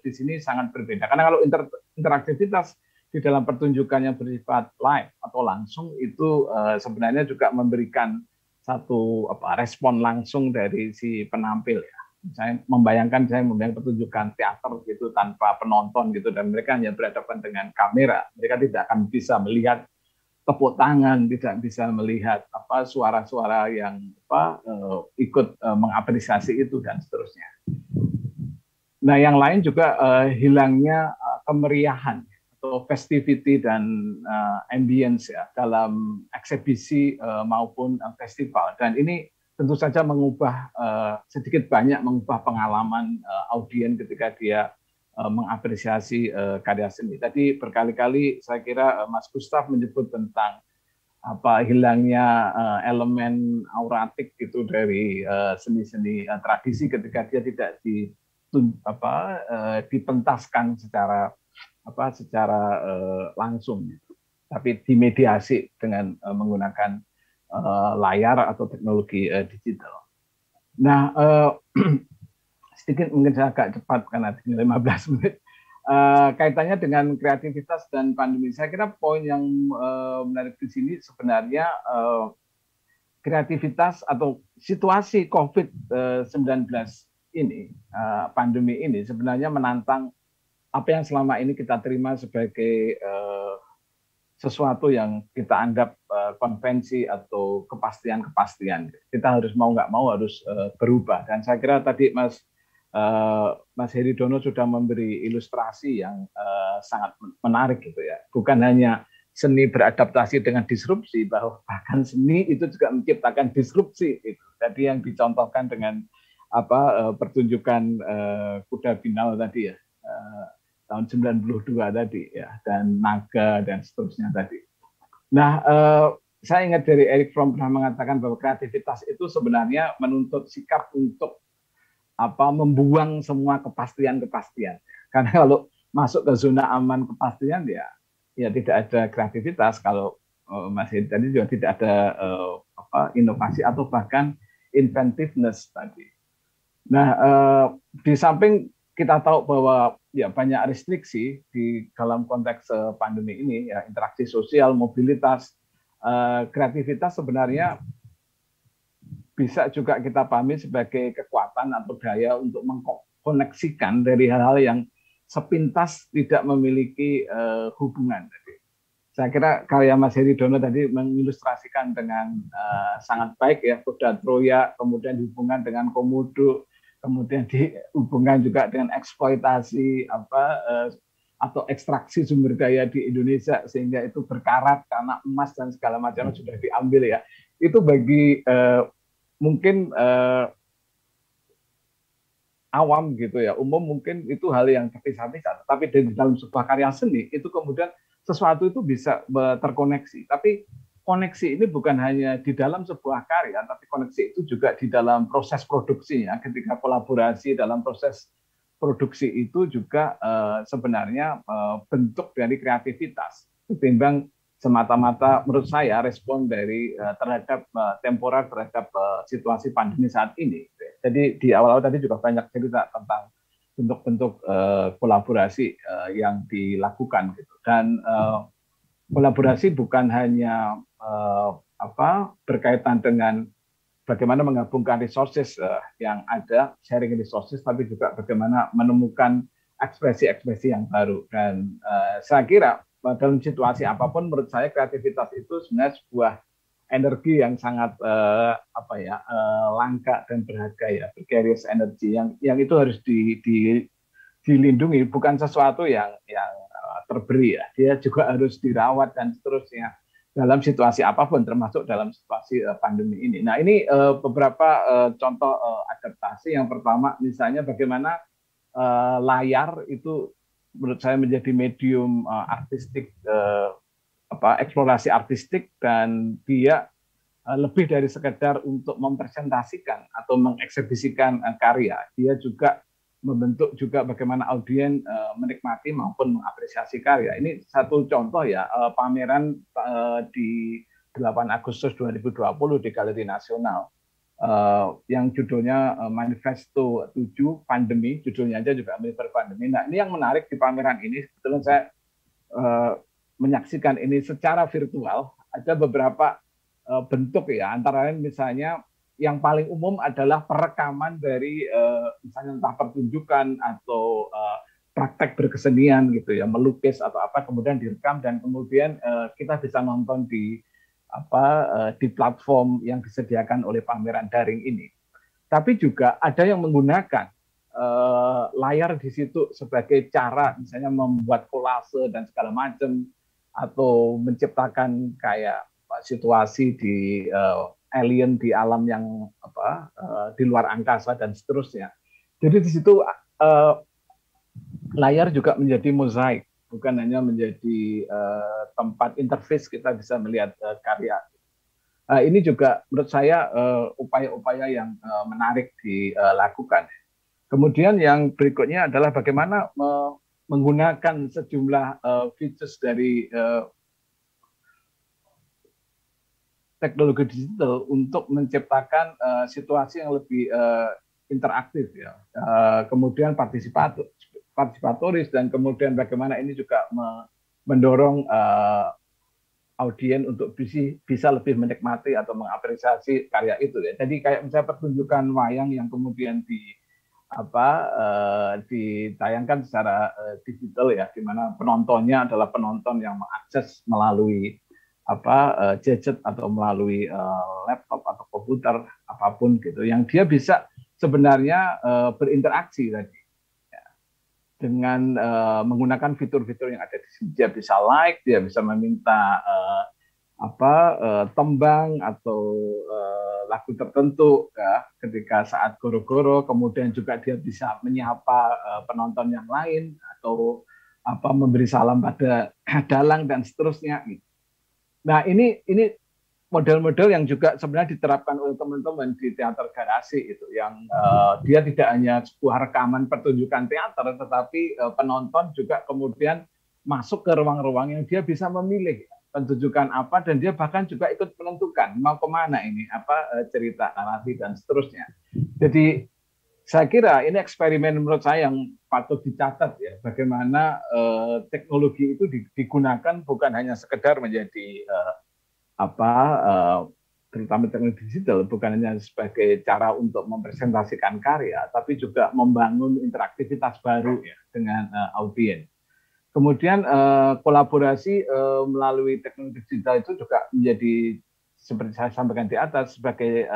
di sini sangat berbeda. Karena kalau interaktivitas di dalam pertunjukan yang bersifat live atau langsung itu sebenarnya juga memberikan satu respon langsung dari si penampil ya. Saya membayangkan pertunjukan teater gitu tanpa penonton gitu, dan mereka hanya berhadapan dengan kamera. Mereka tidak akan bisa melihat tepuk tangan, tidak bisa melihat suara-suara yang ikut mengapresiasi itu dan seterusnya. Nah, yang lain juga hilangnya kemeriahan atau festivity dan ambience ya dalam eksibisi maupun festival, dan ini tentu saja mengubah sedikit banyak mengubah pengalaman audiens ketika dia mengapresiasi karya seni. Tadi berkali-kali saya kira Mas Gustaf menyebut tentang hilangnya elemen auratik gitu dari seni-seni tradisi ketika dia tidak dipentaskan secara langsung, tapi dimediasi dengan menggunakan layar atau teknologi digital. Nah, sedikit mungkin saya agak cepat karena 15 menit. Kaitannya dengan kreativitas dan pandemi, saya kira poin yang menarik di sini sebenarnya kreativitas atau situasi COVID-19 ini, pandemi ini sebenarnya menantang apa yang selama ini kita terima sebagai sesuatu yang kita anggap konvensi atau kepastian-kepastian. Kita harus mau nggak mau harus berubah. Dan saya kira tadi Mas Heri Dono sudah memberi ilustrasi yang sangat menarik gitu ya. Bukan hanya seni beradaptasi dengan disrupsi, bahkan seni itu juga menciptakan disrupsi. Itu. Jadi yang dicontohkan dengan pertunjukan kuda binal tadi ya. Tahun 92 tadi ya, dan naga dan seterusnya tadi. Nah, saya ingat dari Erich Fromm pernah mengatakan bahwa kreativitas itu sebenarnya menuntut sikap untuk membuang semua kepastian-kepastian. Karena kalau masuk ke zona aman kepastian ya tidak ada kreativitas. Kalau Mas Hedi tadi juga tidak ada inovasi atau bahkan inventiveness tadi. Nah, di samping kita tahu bahwa ya banyak restriksi di dalam konteks pandemi ini, ya interaksi sosial, mobilitas, kreativitas sebenarnya bisa juga kita pahami sebagai kekuatan atau daya untuk mengkoneksikan dari hal-hal yang sepintas tidak memiliki hubungan. Saya kira karya Mas Heri Dono tadi mengilustrasikan dengan sangat baik ya, kuda Troya, kemudian dihubungkan dengan komodo, kemudian dihubungkan juga dengan eksploitasi atau ekstraksi sumber daya di Indonesia sehingga itu berkarat karena emas dan segala macam sudah diambil ya. Itu bagi mungkin awam gitu ya, umum mungkin itu hal yang terpisah-pisah. Tapi di dalam sebuah karya seni itu kemudian sesuatu itu bisa terkoneksi. Tapi koneksi ini bukan hanya di dalam sebuah karya, tapi koneksi itu juga di dalam proses produksinya. Ketika kolaborasi dalam proses produksi itu juga sebenarnya bentuk dari kreativitas. Ketimbang semata-mata menurut saya respon dari terhadap temporer terhadap situasi pandemi saat ini. Jadi di awal-awal tadi juga banyak cerita tentang bentuk-bentuk kolaborasi yang dilakukan gitu. Dan kolaborasi bukan hanya berkaitan dengan bagaimana menggabungkan resources yang ada, sharing resources, tapi juga bagaimana menemukan ekspresi-ekspresi yang baru. Dan saya kira dalam situasi apapun, menurut saya kreativitas itu sebenarnya sebuah energi yang sangat langka dan berharga ya, precarious energy yang itu harus dilindungi, bukan sesuatu yang terberi ya, dia juga harus dirawat dan seterusnya dalam situasi apapun, termasuk dalam situasi pandemi ini. Nah, ini beberapa contoh adaptasi. Yang pertama misalnya bagaimana layar itu menurut saya menjadi medium artistik, eksplorasi artistik, dan dia lebih dari sekedar untuk mempresentasikan atau mengeksibisikan karya. Dia juga membentuk juga bagaimana audiens menikmati maupun mengapresiasi karya. Ini satu contoh ya, pameran di 8 Agustus 2020 di Galeri Nasional yang judulnya Manifesto 7 Pandemi, judulnya aja juga Manifesto Pandemi. Nah, ini yang menarik di pameran ini, sebetulnya saya menyaksikan ini secara virtual, ada beberapa bentuk ya, antara lain misalnya yang paling umum adalah perekaman dari misalnya entah pertunjukan atau praktek berkesenian gitu ya, melukis atau apa, kemudian direkam dan kemudian kita bisa nonton di di platform yang disediakan oleh pameran daring ini. Tapi juga ada yang menggunakan layar di situ sebagai cara misalnya membuat kolase dan segala macam, atau menciptakan kayak situasi di alien di alam yang di luar angkasa dan seterusnya. Jadi di situ layar juga menjadi mozaik, bukan hanya menjadi tempat interface kita bisa melihat karya. Ini juga menurut saya upaya-upaya yang menarik dilakukan. Kemudian yang berikutnya adalah bagaimana menggunakan sejumlah features dari teknologi digital untuk menciptakan situasi yang lebih interaktif ya. Kemudian partisipatoris, dan kemudian bagaimana ini juga mendorong audiens untuk bisa lebih menikmati atau mengapresiasi karya itu ya. Jadi kayak misalnya pertunjukan wayang yang kemudian ditayangkan secara digital ya, di mana penontonnya adalah penonton yang mengakses melalui gadget atau melalui laptop atau komputer apapun gitu, yang dia bisa sebenarnya berinteraksi tadi ya, dengan menggunakan fitur-fitur yang ada di sini. Dia bisa like, dia bisa meminta tembang atau lagu tertentu ya, ketika saat goro-goro, kemudian juga dia bisa menyapa penonton yang lain atau memberi salam pada dalang dan seterusnya gitu. Nah, ini model-model yang juga sebenarnya diterapkan oleh teman-teman di teater garasi itu, yang dia tidak hanya sebuah rekaman pertunjukan teater, tetapi penonton juga kemudian masuk ke ruang-ruang yang dia bisa memilih pertunjukan apa, dan dia bahkan juga ikut menentukan mau kemana ini, cerita, narasi, dan seterusnya. Jadi saya kira ini eksperimen menurut saya yang patut dicatat ya, bagaimana teknologi itu digunakan bukan hanya sekedar menjadi terutama teknologi digital, bukan hanya sebagai cara untuk mempresentasikan karya, tapi juga membangun interaktivitas baru ya dengan audiens. Kemudian kolaborasi melalui teknologi digital itu juga menjadi, seperti saya sampaikan di atas, sebagai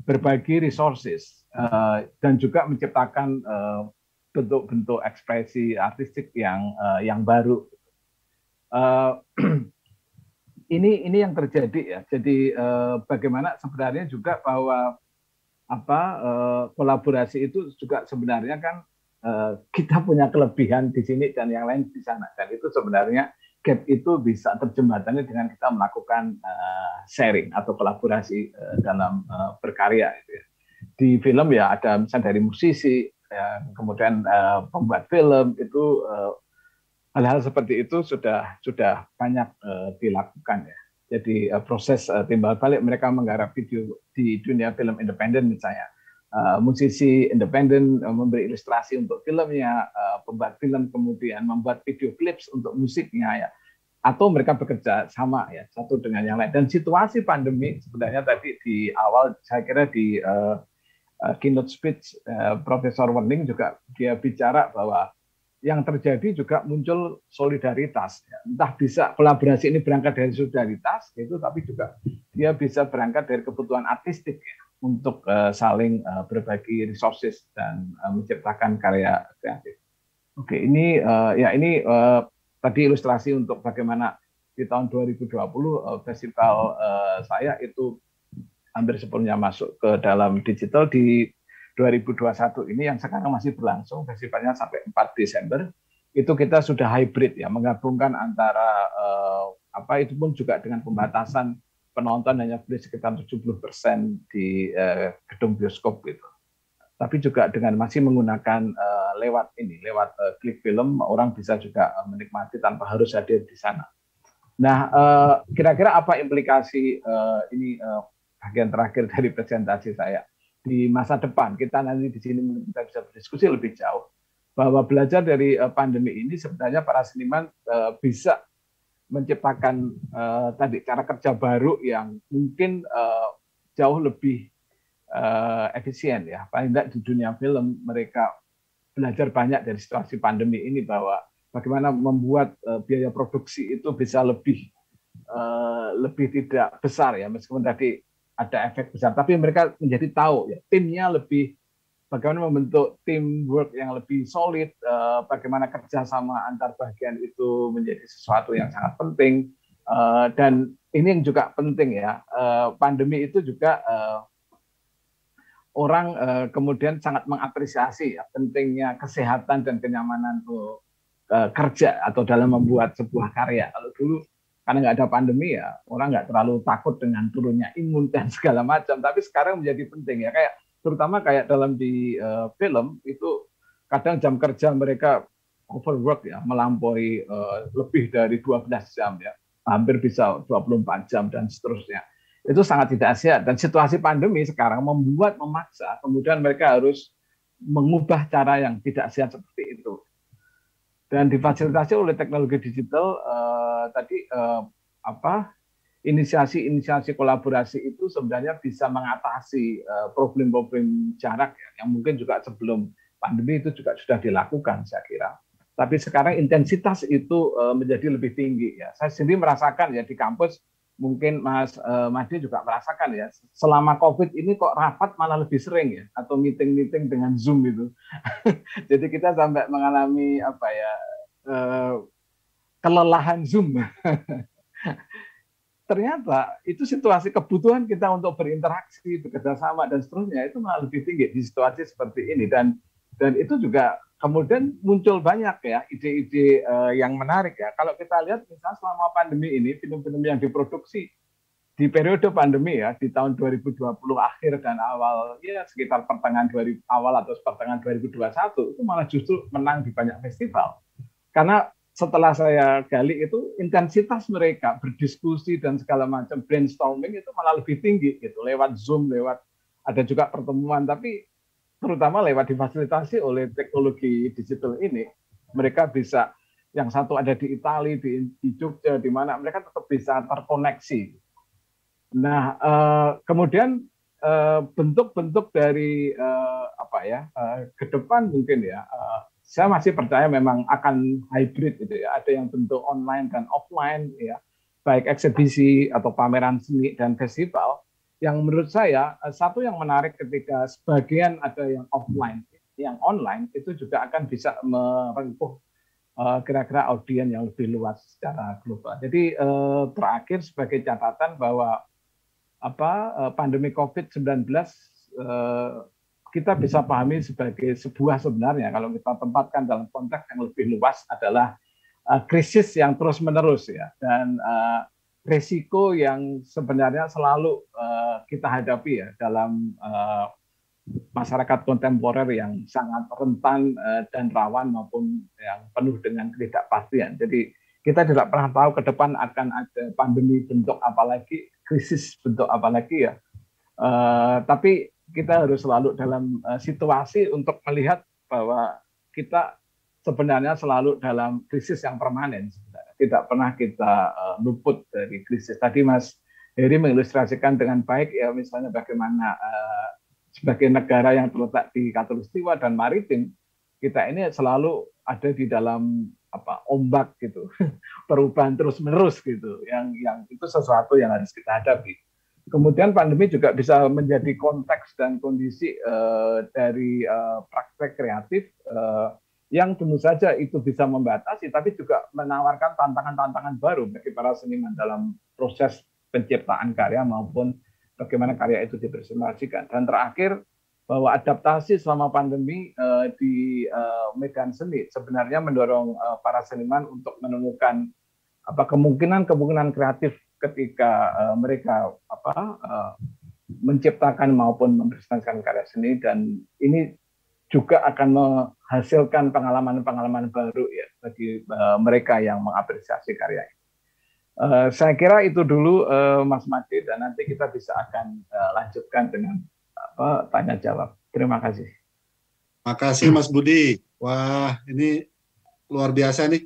berbagi resources dan juga menciptakan bentuk-bentuk ekspresi artistik yang baru. Ini yang terjadi ya. Jadi bagaimana sebenarnya juga bahwa kolaborasi itu juga sebenarnya kan kita punya kelebihan di sini dan yang lain di sana, dan itu sebenarnya gap itu bisa terjembatani dengan kita melakukan sharing atau kolaborasi dalam berkarya gitu ya. Di film ya ada misalnya dari musisi ya, kemudian pembuat film itu hal-hal seperti itu sudah banyak dilakukan ya. Jadi proses timbal balik mereka menggarap video di dunia film independen misalnya. Musisi independen memberi ilustrasi untuk filmnya, pembuat film kemudian membuat video clips untuk musiknya ya, atau mereka bekerja sama ya satu dengan yang lain. Dan situasi pandemi sebenarnya tadi di awal saya kira di keynote speech Profesor Wening juga dia bicara bahwa yang terjadi juga muncul solidaritas ya. Entah bisa kolaborasi ini berangkat dari solidaritas itu, tapi juga dia bisa berangkat dari kebutuhan artistik ya, untuk saling berbagi resources dan menciptakan karya kreatif. Oke, ini tadi ilustrasi untuk bagaimana di tahun 2020 festival saya itu hampir sepenuhnya masuk ke dalam digital. Di 2021 ini yang sekarang masih berlangsung festivalnya sampai 4 Desember, itu kita sudah hybrid ya, menggabungkan antara itu pun juga dengan pembatasan penonton hanya boleh sekitar 70% di gedung bioskop gitu. Tapi juga dengan masih menggunakan lewat klik film, orang bisa juga menikmati tanpa harus hadir di sana. Nah, kira-kira apa implikasi ini bagian terakhir dari presentasi saya di masa depan? Kita nanti di sini kita bisa berdiskusi lebih jauh. bahwa belajar dari pandemi ini sebenarnya para seniman bisa menciptakan tadi cara kerja baru yang mungkin jauh lebih efisien ya. Paling tidak di dunia film mereka belajar banyak dari situasi pandemi ini bahwa bagaimana membuat biaya produksi itu bisa lebih tidak besar ya, meskipun tadi ada efek besar, tapi mereka menjadi tahu ya timnya lebih bagaimana membentuk teamwork yang lebih solid, bagaimana kerjasama antar bagian itu menjadi sesuatu yang sangat penting, dan ini yang juga penting ya, pandemi itu juga orang kemudian sangat mengapresiasi ya, pentingnya kesehatan dan kenyamanan kerja atau dalam membuat sebuah karya. Kalau dulu karena nggak ada pandemi ya, orang nggak terlalu takut dengan turunnya imun dan segala macam, tapi sekarang menjadi penting ya, kayak terutama kayak dalam di film itu kadang jam kerja mereka overwork ya, melampaui lebih dari 12 jam ya, hampir bisa 24 jam dan seterusnya. Itu sangat tidak sehat, dan situasi pandemi sekarang memaksa kemudian mereka harus mengubah cara yang tidak sehat seperti itu. Dan difasilitasi oleh teknologi digital tadi inisiasi kolaborasi itu sebenarnya bisa mengatasi problem-problem jarak ya, yang mungkin juga sebelum pandemi itu juga sudah dilakukan saya kira. Tapi sekarang intensitas itu menjadi lebih tinggi ya. Saya sendiri merasakan ya di kampus, mungkin Mas Made juga merasakan ya, selama COVID ini kok rapat malah lebih sering ya, atau meeting-meeting dengan Zoom itu. Jadi kita sampai mengalami kelelahan Zoom. Ternyata itu situasi kebutuhan kita untuk berinteraksi, bekerja sama dan seterusnya itu malah lebih tinggi di situasi seperti ini, dan itu juga kemudian muncul banyak ya ide-ide yang menarik ya. Kalau kita lihat misalnya selama pandemi ini film-film yang diproduksi di periode pandemi ya, di tahun 2020 akhir dan awal ya sekitar pertengahan awal atau pertengahan 2021 itu malah justru menang di banyak festival. Karena setelah saya gali itu intensitas mereka berdiskusi dan segala macam brainstorming itu malah lebih tinggi gitu, lewat Zoom, lewat ada juga pertemuan, tapi terutama lewat difasilitasi oleh teknologi digital ini, mereka bisa, yang satu ada di Italia, di Jogja, di mana mereka tetap bisa terkoneksi. Nah, kemudian bentuk-bentuk dari ke depan mungkin ya, saya masih percaya memang akan hybrid gitu ya, ada yang bentuk online dan offline ya, baik eksibisi atau pameran seni dan festival. Yang menurut saya satu yang menarik ketika sebagian ada yang offline, yang online itu juga akan bisa merengkuh kira-kira audiens yang lebih luas secara global. Jadi terakhir sebagai catatan bahwa pandemi COVID-19 kita bisa pahami sebagai sebuah, sebenarnya kalau kita tempatkan dalam konteks yang lebih luas adalah krisis yang terus-menerus ya, dan resiko yang sebenarnya selalu kita hadapi ya dalam masyarakat kontemporer yang sangat rentan dan rawan maupun yang penuh dengan ketidakpastian. Jadi kita tidak pernah tahu ke depan akan ada pandemi bentuk apa lagi, krisis bentuk apa lagi ya. Tapi kita harus selalu dalam situasi untuk melihat bahwa kita sebenarnya selalu dalam krisis yang permanen. Sebenarnya. Tidak pernah kita luput dari krisis. Tadi Mas Heri mengilustrasikan dengan baik ya, misalnya bagaimana sebagai negara yang terletak di Khatulistiwa dan maritim, kita ini selalu ada di dalam ombak gitu, perubahan terus-menerus gitu, yang itu sesuatu yang harus kita hadapi. Kemudian pandemi juga bisa menjadi konteks dan kondisi dari praktek kreatif yang tentu saja itu bisa membatasi, tapi juga menawarkan tantangan-tantangan baru bagi para seniman dalam proses penciptaan karya maupun bagaimana karya itu dipresentasikan. Dan terakhir, bahwa adaptasi selama pandemi di medan seni sebenarnya mendorong para seniman untuk menemukan kemungkinan kreatif ketika mereka menciptakan maupun mempresentasikan karya seni, dan ini juga akan menghasilkan pengalaman-pengalaman baru ya bagi mereka yang mengapresiasi karya ini. Saya kira itu dulu Mas Made, dan nanti kita bisa akan lanjutkan dengan tanya jawab. Terima kasih. Makasih Mas Budi. Wah, ini luar biasa nih.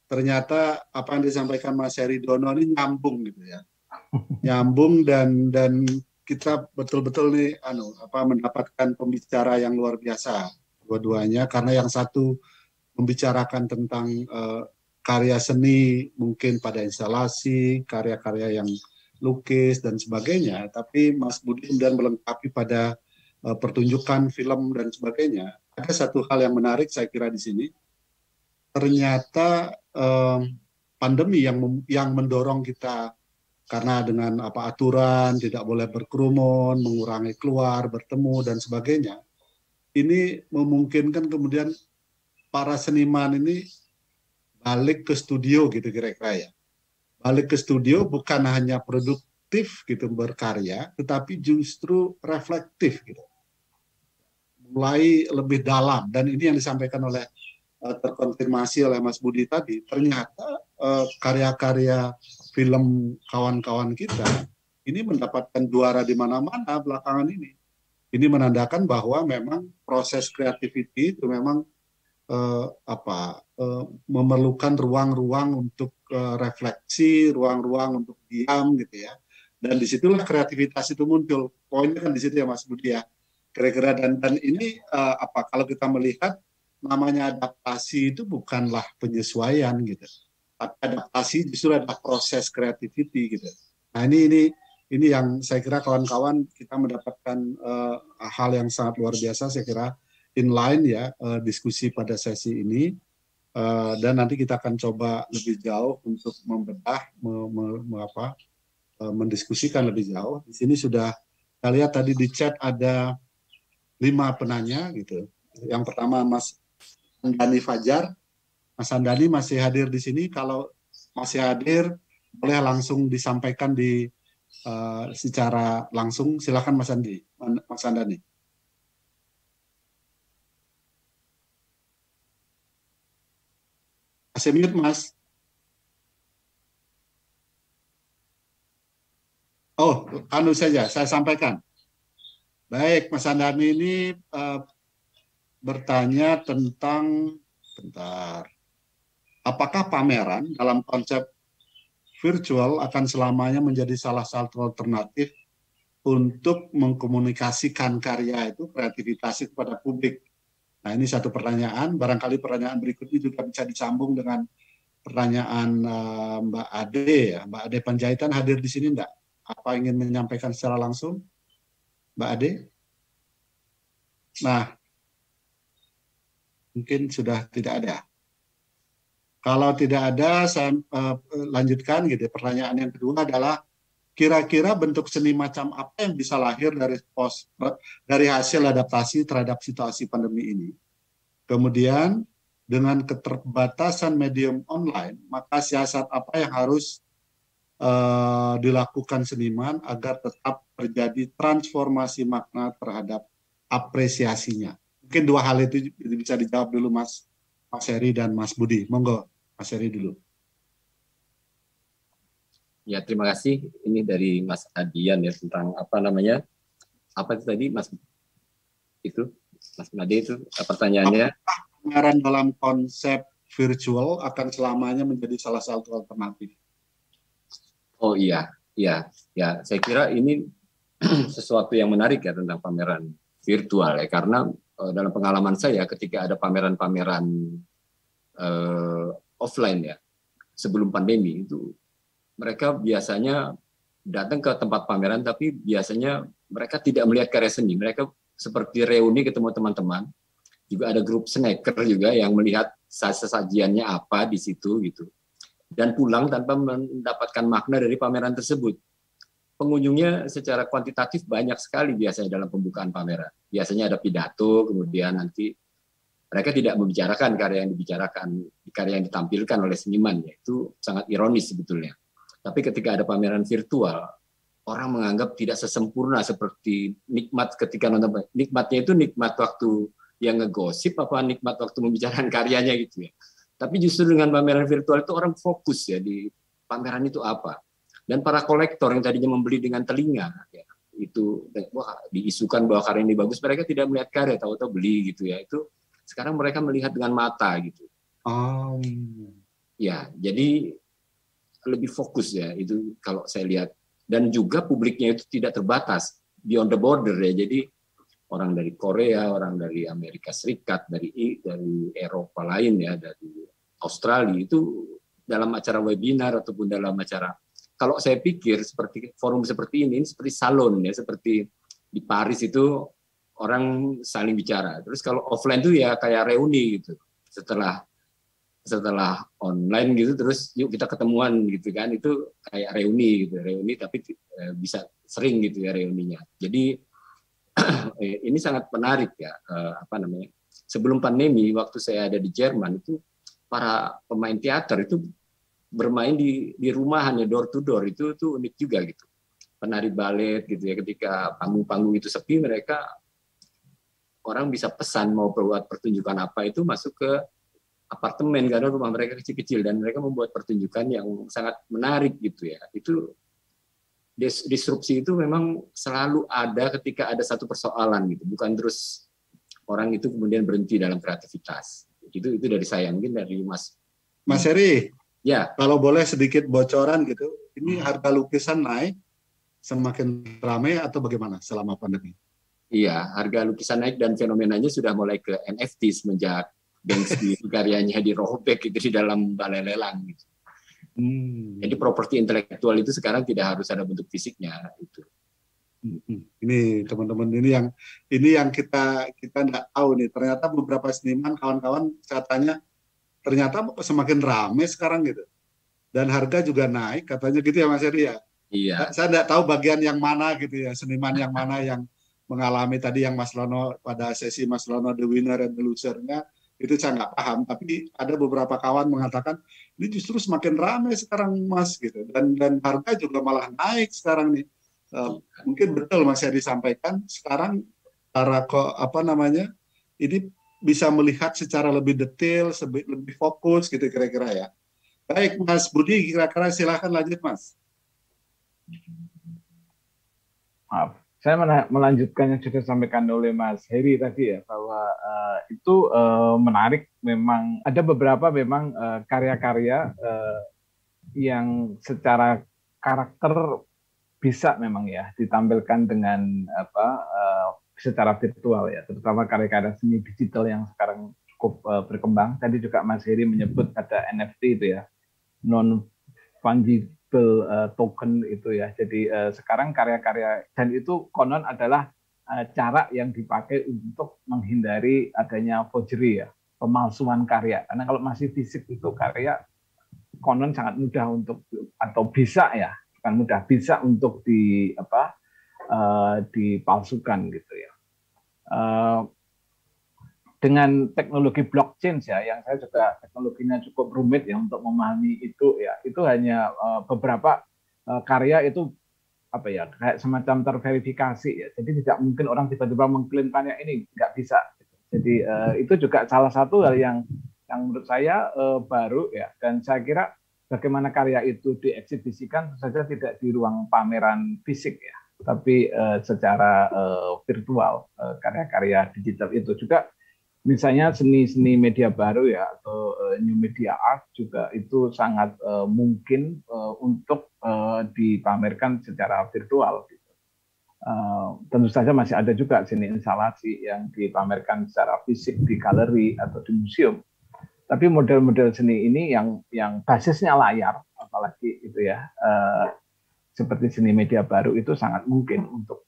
Ternyata apa yang disampaikan Mas Heri Dono ini nyambung gitu ya. Nyambung dan kita betul-betul nih mendapatkan pembicara yang luar biasa dua-duanya, karena yang satu membicarakan tentang karya seni mungkin pada instalasi, karya-karya yang lukis dan sebagainya, tapi Mas Budi kemudian melengkapi pada pertunjukan film dan sebagainya. Ada satu hal yang menarik saya kira di sini, ternyata pandemi yang mendorong kita, karena dengan aturan tidak boleh berkerumun, mengurangi keluar, bertemu dan sebagainya, ini memungkinkan kemudian para seniman ini balik ke studio gitu kira-kira ya. Balik ke studio bukan hanya produktif gitu berkarya, tetapi justru reflektif gitu. Mulai lebih dalam, dan ini yang disampaikan oleh terkonfirmasi oleh Mas Budi tadi, ternyata karya-karya film kawan-kawan kita ini mendapatkan juara di mana-mana belakangan ini. Ini menandakan bahwa memang proses creativity itu memang memerlukan ruang-ruang untuk refleksi, ruang-ruang untuk diam gitu ya. Dan disitulah kreativitas itu muncul. Poinnya kan di situ ya Mas Budi ya. Kira-kira dan ini kalau kita melihat namanya adaptasi itu bukanlah penyesuaian gitu. Tapi adaptasi justru adalah proses creativity gitu. Nah ini yang saya kira kawan-kawan kita mendapatkan hal yang sangat luar biasa, saya kira inline ya diskusi pada sesi ini, dan nanti kita akan coba lebih jauh untuk membedah, mendiskusikan lebih jauh. Di sini sudah kita lihat tadi di chat ada 5 penanya gitu. Yang pertama Mas Andani Fajar. Mas Andani masih hadir di sini. Kalau masih hadir, boleh langsung disampaikan secara langsung. Silakan Mas Andani. Masih mute Mas. Oh, saja saya sampaikan. Baik, Mas Andani ini bertanya tentang, apakah pameran dalam konsep virtual akan selamanya menjadi salah satu alternatif untuk mengkomunikasikan karya itu, kreativitas itu kepada publik? Nah, ini satu pertanyaan. Barangkali pertanyaan berikutnya juga bisa disambung dengan pertanyaan Mbak Ade ya. Mbak Ade Panjaitan hadir di sini enggak? Apa ingin menyampaikan secara langsung? Mbak Ade? Nah, mungkin sudah tidak ada. Kalau tidak ada, saya lanjutkan gitu. Pertanyaan yang kedua adalah, kira-kira bentuk seni macam apa yang bisa lahir dari hasil adaptasi terhadap situasi pandemi ini? Kemudian, dengan keterbatasan medium online, maka siasat apa yang harus dilakukan seniman agar tetap terjadi transformasi makna terhadap apresiasinya? Mungkin 2 hal itu bisa dijawab dulu Mas Heri dan Mas Budi. Monggo Mas Heri dulu. Ya, terima kasih. Ini dari Mas Adian ya, tentang apa itu tadi Mas Made itu pertanyaannya. Pameran dalam konsep virtual akan selamanya menjadi salah satu alternatif. Oh iya. Saya kira ini sesuatu yang menarik ya tentang pameran virtual ya, karena dalam pengalaman saya ketika ada pameran-pameran offline ya sebelum pandemi itu, mereka biasanya datang ke tempat pameran tapi biasanya mereka tidak melihat karya seni. Mereka seperti reuni ketemu teman-teman. Juga ada grup snacker juga yang melihat sajiannya apa di situ gitu. Dan pulang tanpa mendapatkan makna dari pameran tersebut. Pengunjungnya secara kuantitatif banyak sekali biasanya dalam pembukaan pameran. Biasanya ada pidato, kemudian nanti mereka tidak membicarakan karya yang ditampilkan oleh seniman, itu sangat ironis sebetulnya. Tapi ketika ada pameran virtual, orang menganggap tidak sesempurna seperti nikmat ketika nonton. Nikmatnya itu nikmat waktu yang ngegosip apa nikmat waktu membicarakan karyanya gitu ya. Tapi justru dengan pameran virtual itu orang fokus ya di pameran itu apa. Dan para kolektor yang tadinya membeli dengan telinga, ya, itu wah diisukan bahwa karya ini bagus, mereka tidak melihat karya, tahu-tahu beli gitu ya. Itu sekarang mereka melihat dengan mata gitu. Ya, jadi lebih fokus ya itu kalau saya lihat, dan juga publiknya itu tidak terbatas beyond the border ya. Jadi orang dari Korea, orang dari Amerika Serikat, dari Eropa lain ya, dari Australia itu dalam acara webinar ataupun dalam acara, kalau saya pikir seperti forum seperti ini seperti salon ya, seperti di Paris itu orang saling bicara. Terus kalau offline itu ya kayak reuni gitu. Setelah online gitu, terus yuk kita ketemuan gitu kan, itu kayak reuni tapi bisa sering gitu ya reuninya. Jadi ini sangat menarik ya, sebelum pandemi waktu saya ada di Jerman itu para pemain teater itu bermain di rumahan ya, door to door, itu unik juga gitu. Penari balet gitu ya, ketika panggung-panggung itu sepi, mereka orang bisa pesan mau buat pertunjukan apa itu masuk ke apartemen karena rumah mereka kecil-kecil, dan mereka membuat pertunjukan yang sangat menarik gitu ya. Itu disrupsi itu memang selalu ada ketika ada satu persoalan gitu, bukan terus orang itu kemudian berhenti dalam kreativitas. Itu dari saya, mungkin dari Mas Heri. Ya, kalau boleh sedikit bocoran gitu, ini harga lukisan naik semakin ramai atau bagaimana selama pandemi? Iya, harga lukisan naik dan fenomenanya sudah mulai ke NFT semenjak Banksy karyanya dirobek itu di dalam balai lelang gitu. Jadi properti intelektual itu sekarang tidak harus ada bentuk fisiknya itu. Ini teman-teman, ini yang kita nggak tahu nih. Ternyata beberapa seniman, kawan-kawan saya tanya, ternyata semakin ramai sekarang gitu. Dan harga juga naik katanya gitu ya Mas Heri ya. Iya. Saya nggak tahu bagian yang mana gitu ya, seniman yang mana yang mengalami tadi yang Mas Lono pada sesi Mas Lono the winner and the loser-nya. Itu saya nggak paham, tapi ada beberapa kawan mengatakan ini justru semakin ramai sekarang Mas gitu, dan harga juga malah naik sekarang nih. Mungkin betul Mas Heri sampaikan sekarang cara ini bisa melihat secara lebih detail, lebih fokus gitu kira-kira ya. Baik Mas Budi, kira-kira silakan lanjut Mas. Maaf, saya melanjutkan yang sudah disampaikan oleh Mas Heri tadi ya, bahwa itu menarik. Memang ada beberapa memang karya-karya yang secara karakter bisa memang ya ditampilkan dengan secara virtual ya, terutama karya-karya seni digital yang sekarang cukup berkembang. Tadi juga Mas Heri menyebut ada NFT itu ya, non fungible token itu ya. Jadi sekarang karya-karya, dan itu konon adalah cara yang dipakai untuk menghindari adanya forgery ya, pemalsuan karya. Karena kalau masih fisik itu karya konon sangat mudah untuk, atau bisa ya, bukan mudah, bisa untuk dipalsukan gitu ya. Dengan teknologi blockchain ya, yang saya juga teknologinya cukup rumit ya untuk memahami itu ya, itu hanya beberapa karya itu kayak semacam terverifikasi ya, jadi tidak mungkin orang tiba-tiba mengklaim karya ini, nggak bisa. Jadi itu juga salah satu hal yang menurut saya baru ya, dan saya kira bagaimana karya itu dieksibisikan saja tidak di ruang pameran fisik ya, tapi secara virtual, karya-karya digital itu juga. Misalnya seni media baru ya, atau new media art juga itu sangat mungkin untuk dipamerkan secara virtual. Gitu. Tentu saja masih ada juga seni instalasi yang dipamerkan secara fisik di galeri atau di museum. Tapi model-model seni ini yang basisnya layar, apalagi itu ya, seperti seni media baru itu sangat mungkin untuk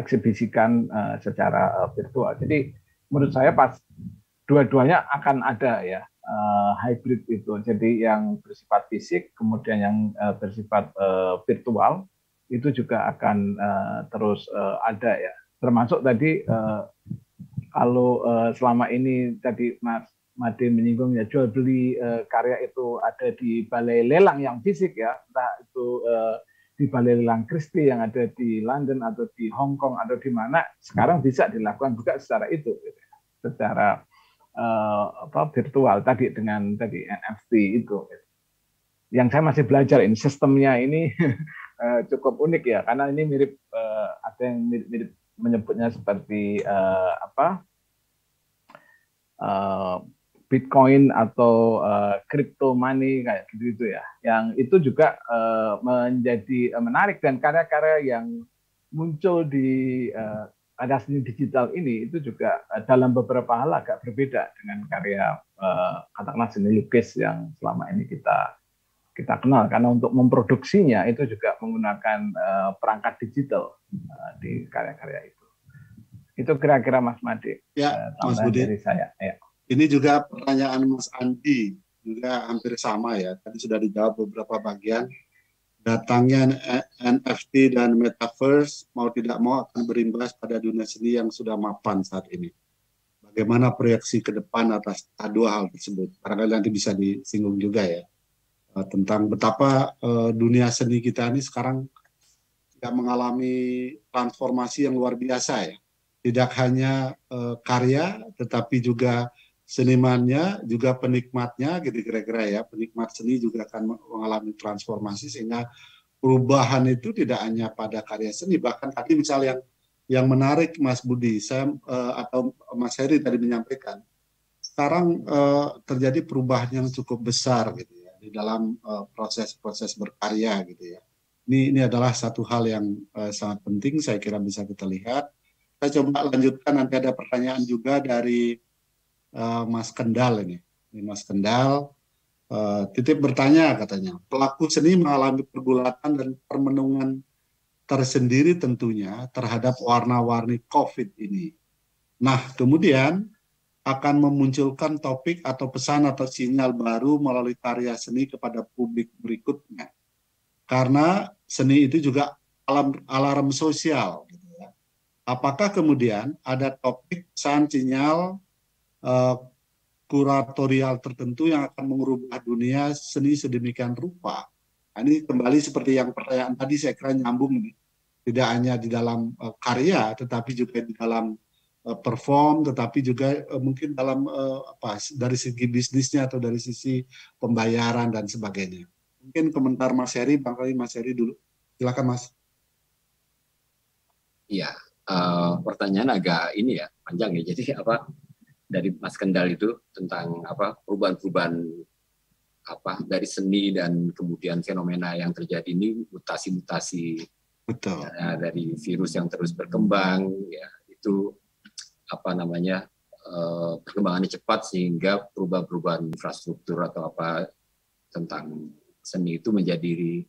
eksibisikan secara virtual. Jadi menurut saya pas dua-duanya akan ada ya, hybrid itu. Jadi yang bersifat fisik kemudian yang bersifat virtual itu juga akan terus ada ya. Termasuk tadi kalau selama ini tadi Mas Made menyinggung ya, jual beli karya itu ada di balai lelang yang fisik ya, entah itu di balai lelang Christie yang ada di London atau di Hong Kong atau di mana, sekarang bisa dilakukan juga secara itu, secara virtual tadi dengan tadi NFT itu. Yang saya masih belajar ini sistemnya ini cukup unik ya, karena ini mirip ada yang mirip menyebutnya seperti Bitcoin atau crypto money kayak gitu ya. Yang itu juga menjadi menarik, dan karya-karya yang muncul di karya seni digital ini itu juga dalam beberapa hal agak berbeda dengan karya katakanlah seni lukis yang selama ini kita kenal, karena untuk memproduksinya itu juga menggunakan perangkat digital di karya-karya itu. Itu kira-kira Mas Made. Ya, Mas Budi. Dari saya. Ya. Ini juga pertanyaan Mas Andi juga hampir sama ya. Tadi sudah dijawab beberapa bagian. Datangnya NFT dan Metaverse mau tidak mau akan berimbas pada dunia seni yang sudah mapan saat ini. Bagaimana proyeksi ke depan atas dua hal tersebut? Barangkali nanti bisa disinggung juga ya. Tentang betapa dunia seni kita ini sekarang tidak mengalami transformasi yang luar biasa ya. Tidak hanya karya, tetapi juga senimannya, juga penikmatnya, gitu kira-kira ya. Penikmat seni juga akan mengalami transformasi, sehingga perubahan itu tidak hanya pada karya seni. Bahkan tadi misal yang menarik Mas Budi, atau Mas Heri tadi menyampaikan, sekarang terjadi perubahan yang cukup besar gitu ya di dalam proses-proses berkarya gitu ya. Ini adalah satu hal yang sangat penting, saya kira bisa kita lihat. Saya coba lanjutkan, nanti ada pertanyaan juga dari Mas Kendal ini. Ini Mas Kendal titip bertanya katanya, pelaku seni mengalami pergulatan dan permenungan tersendiri tentunya terhadap warna-warni COVID ini. Nah, kemudian akan memunculkan topik atau pesan atau sinyal baru melalui karya seni kepada publik berikutnya. Karena seni itu juga alarm sosial. Gitu ya. Apakah kemudian ada topik, pesan, sinyal, kuratorial tertentu yang akan mengubah dunia seni sedemikian rupa? Nah, ini kembali seperti yang pertanyaan tadi, saya kira nyambung nih. Tidak hanya di dalam karya, tetapi juga di dalam perform, tetapi juga mungkin dalam dari segi bisnisnya atau dari sisi pembayaran dan sebagainya. Mungkin komentar Mas Heri, barangkali Mas Heri dulu. Silakan Mas. Iya, pertanyaan agak ini ya, panjang ya. Jadi dari Mas Kendal itu tentang perubahan-perubahan dari seni dan kemudian fenomena yang terjadi ini, mutasi-mutasi. Betul. Ya, dari virus yang terus berkembang, ya itu perkembangannya cepat sehingga perubahan-perubahan infrastruktur atau tentang seni itu menjadi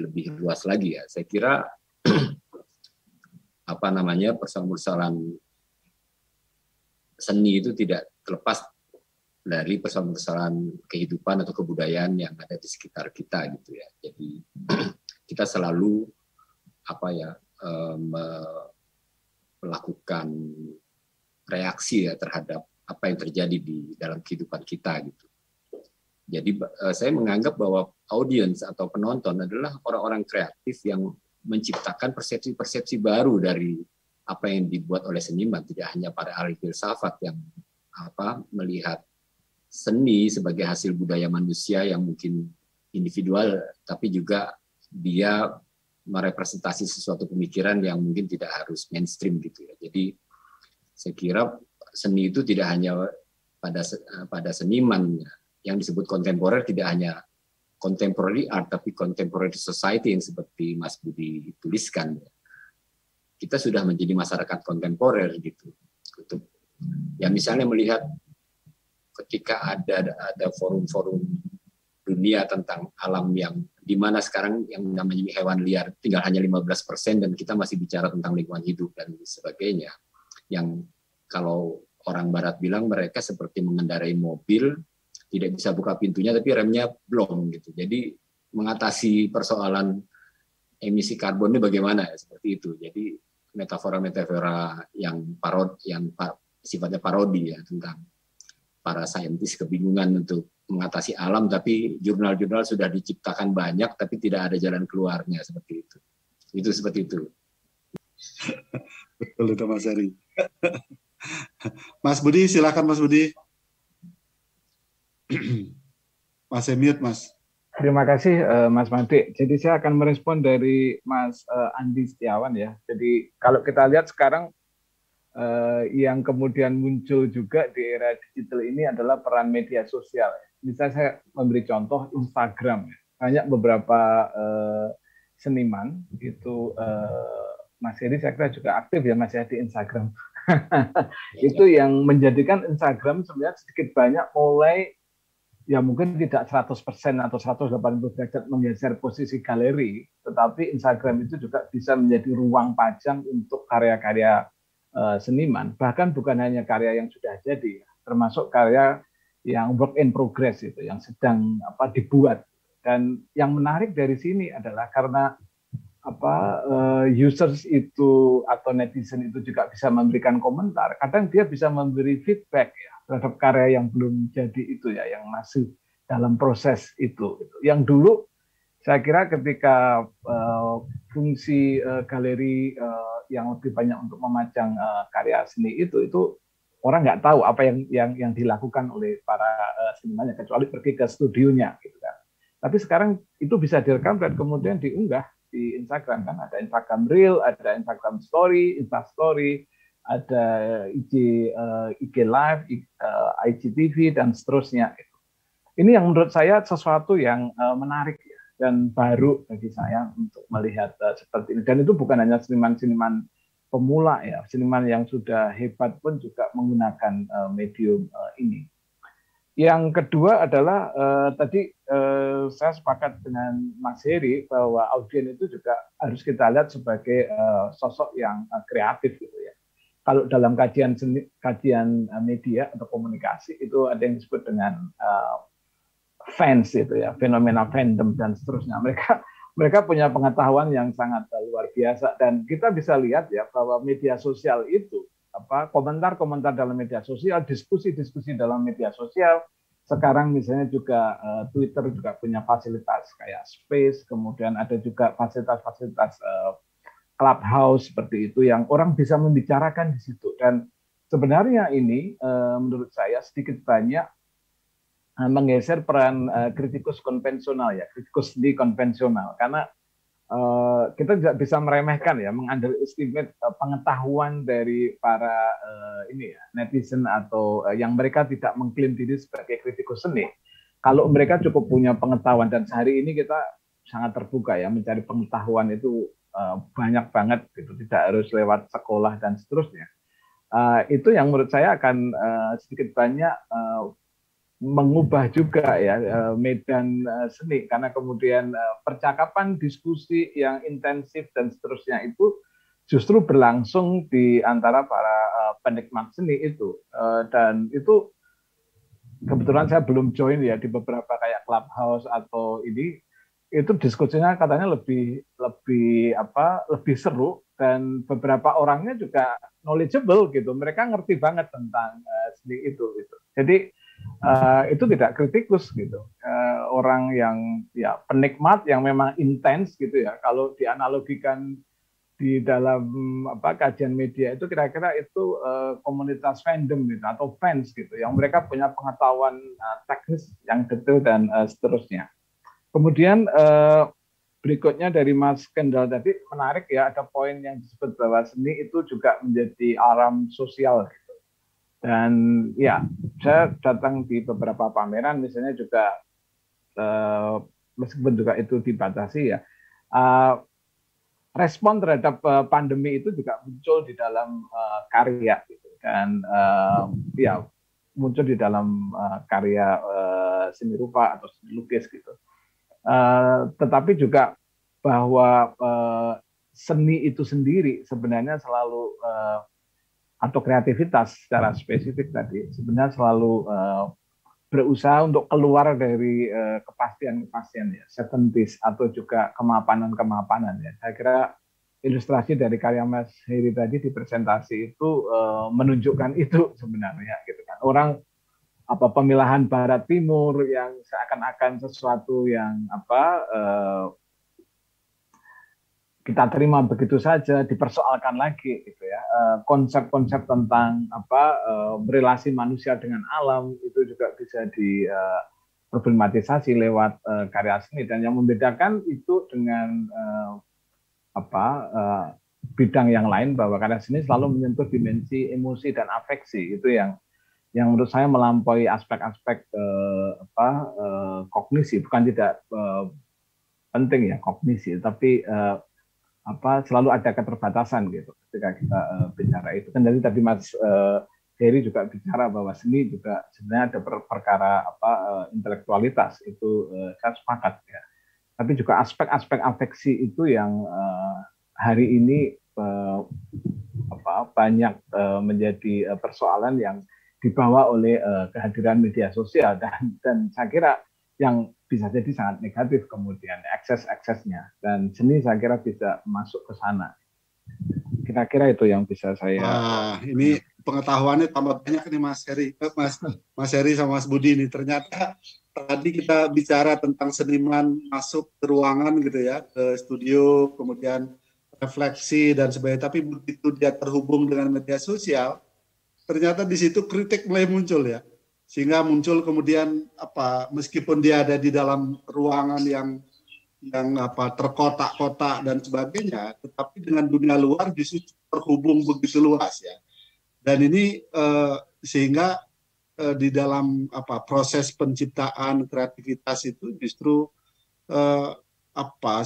lebih luas lagi ya. Saya kira persoalan-persoalan seni itu tidak terlepas dari persoalan-persoalan kehidupan atau kebudayaan yang ada di sekitar kita gitu ya. Jadi kita selalu melakukan reaksi ya terhadap apa yang terjadi di dalam kehidupan kita gitu. Jadi saya menganggap bahwa audiens atau penonton adalah orang-orang kreatif yang menciptakan persepsi-persepsi baru dari apa yang dibuat oleh seniman, tidak hanya para ahli filsafat yang melihat seni sebagai hasil budaya manusia yang mungkin individual, tapi juga dia merepresentasi sesuatu pemikiran yang mungkin tidak harus mainstream gitu ya. Jadi saya kira seni itu tidak hanya pada seniman yang disebut kontemporer, tidak hanya contemporary art, tapi contemporary society yang seperti Mas Budi tuliskan. Kita sudah menjadi masyarakat kontemporer gitu. Ya misalnya melihat ketika ada forum-forum dunia tentang alam yang di mana sekarang yang namanya hewan liar tinggal hanya 15% dan kita masih bicara tentang lingkungan hidup dan sebagainya. Yang kalau orang barat bilang mereka seperti mengendarai mobil, tidak bisa buka pintunya tapi remnya blong gitu. Jadi mengatasi persoalan emisi karbon ini bagaimana ya, seperti itu. Jadi metafora-metafora yang sifatnya parodi ya tentang para saintis kebingungan untuk mengatasi alam, tapi jurnal-jurnal sudah diciptakan banyak tapi tidak ada jalan keluarnya, seperti itu. Itu seperti itu. Betul itu Mas Heri. Mas Budi, silakan Mas Budi. Mas mute Mas. Terima kasih Mas Made. Jadi saya akan merespon dari Mas Andi Setiawan ya. Jadi kalau kita lihat sekarang yang kemudian muncul juga di era digital ini adalah peran media sosial. Misalnya saya memberi contoh Instagram. Banyak beberapa seniman itu Mas Heri saya kira juga aktif ya Mas ya di Instagram. Itu yang menjadikan Instagram sebenarnya sedikit banyak mulai ya mungkin tidak 100% atau 180 derajat menggeser posisi galeri, tetapi Instagram itu juga bisa menjadi ruang pajang untuk karya-karya seniman, bahkan bukan hanya karya yang sudah jadi, termasuk karya yang work in progress itu, yang sedang dibuat. Dan yang menarik dari sini adalah karena users itu atau netizen itu juga bisa memberikan komentar, kadang dia bisa memberi feedback ya terhadap karya yang belum jadi itu ya, yang masih dalam proses itu. Yang dulu saya kira ketika fungsi galeri yang lebih banyak untuk memajang karya seni itu orang nggak tahu apa yang dilakukan oleh para senimannya kecuali pergi ke studionya gitu kan. Tapi sekarang itu bisa direkam dan kemudian diunggah di Instagram kan, ada Instagram Reel, ada Instagram Story, Insta Story, ada IG Live, IGTV dan seterusnya. Ini yang menurut saya sesuatu yang menarik ya, dan baru bagi saya untuk melihat seperti ini. Dan itu bukan hanya seniman-seniman pemula ya, seniman yang sudah hebat pun juga menggunakan medium ini. Yang kedua adalah tadi saya sepakat dengan Mas Heri bahwa audien itu juga harus kita lihat sebagai sosok yang kreatif gitu ya. Kalau dalam kajian media atau komunikasi itu ada yang disebut dengan fans itu ya, fenomena fandom dan seterusnya. Mereka punya pengetahuan yang sangat luar biasa dan kita bisa lihat ya bahwa media sosial itu komentar-komentar dalam media sosial, diskusi-diskusi dalam media sosial. Sekarang misalnya juga Twitter juga punya fasilitas kayak Space, kemudian ada juga fasilitas-fasilitas Clubhouse seperti itu yang orang bisa membicarakan di situ. Dan sebenarnya ini menurut saya sedikit banyak menggeser peran kritikus konvensional ya, kritikus seni konvensional, karena kita tidak bisa meremehkan ya, mengunderestimate pengetahuan dari para netizen atau yang mereka tidak mengklaim diri sebagai kritikus seni. Kalau mereka cukup punya pengetahuan, dan sehari ini kita sangat terbuka ya mencari pengetahuan itu banyak banget gitu, tidak harus lewat sekolah dan seterusnya. Itu yang menurut saya akan sedikit banyak mengubah juga ya medan seni, karena kemudian percakapan, diskusi yang intensif dan seterusnya itu justru berlangsung di antara para penikmat seni itu, dan itu kebetulan saya belum join ya di beberapa kayak Clubhouse atau ini, itu diskusinya katanya lebih seru dan beberapa orangnya juga knowledgeable gitu, mereka ngerti banget tentang seni itu gitu. Jadi itu tidak kritikus gitu, orang yang ya penikmat yang memang intens gitu ya. Kalau dianalogikan di dalam kajian media itu kira-kira itu komunitas fandom gitu atau fans gitu, yang mereka punya pengetahuan teknis yang detail dan seterusnya. Kemudian berikutnya dari Mas Kendal tadi menarik ya, ada poin yang disebut bahwa seni itu juga menjadi alam sosial gitu. Dan ya saya datang di beberapa pameran misalnya juga meskipun juga itu dibatasi ya, respon terhadap pandemi itu juga muncul di dalam karya gitu, dan ya muncul di dalam karya seni rupa atau seni lukis gitu. Tetapi juga bahwa seni itu sendiri sebenarnya selalu atau kreativitas secara spesifik tadi sebenarnya selalu berusaha untuk keluar dari kepastian ya, certainties atau juga kemapanan ya. Saya kira ilustrasi dari karya Mas Heri tadi di presentasi itu menunjukkan itu sebenarnya gitu kan. Orang pemilahan Barat Timur yang seakan-akan sesuatu yang kita terima begitu saja, dipersoalkan lagi gitu ya. Konsep-konsep tentang relasi manusia dengan alam itu juga bisa problematisasi lewat karya seni, dan yang membedakan itu dengan bidang yang lain bahwa karya seni selalu menyentuh dimensi emosi dan afeksi. Itu yang menurut saya melampaui aspek-aspek kognisi. Bukan tidak penting ya kognisi, tapi selalu ada keterbatasan gitu ketika kita bicara itu. Dan tadi Mas Heri juga bicara bahwa seni juga sebenarnya ada perkara intelektualitas, itu saya sepakat ya. Tapi juga aspek-aspek afeksi itu yang hari ini banyak menjadi persoalan yang dibawa oleh kehadiran media sosial, dan saya kira yang bisa jadi sangat negatif kemudian akses-aksesnya, dan seni saya kira bisa masuk ke sana. Kira-kira itu yang bisa saya. Ini pengetahuannya tambah banyak nih Mas Heri, Mas Heri sama Mas Budi nih. Ternyata tadi kita bicara tentang seniman masuk ke ruangan gitu ya, ke studio, kemudian refleksi dan sebagainya. Tapi begitu dia terhubung dengan media sosial, ternyata di situ kritik mulai muncul ya. Sehingga muncul kemudian meskipun dia ada di dalam ruangan yang terkotak-kotak dan sebagainya, tetapi dengan dunia luar justru terhubung begitu luas ya. Dan ini sehingga di dalam proses penciptaan kreativitas itu justru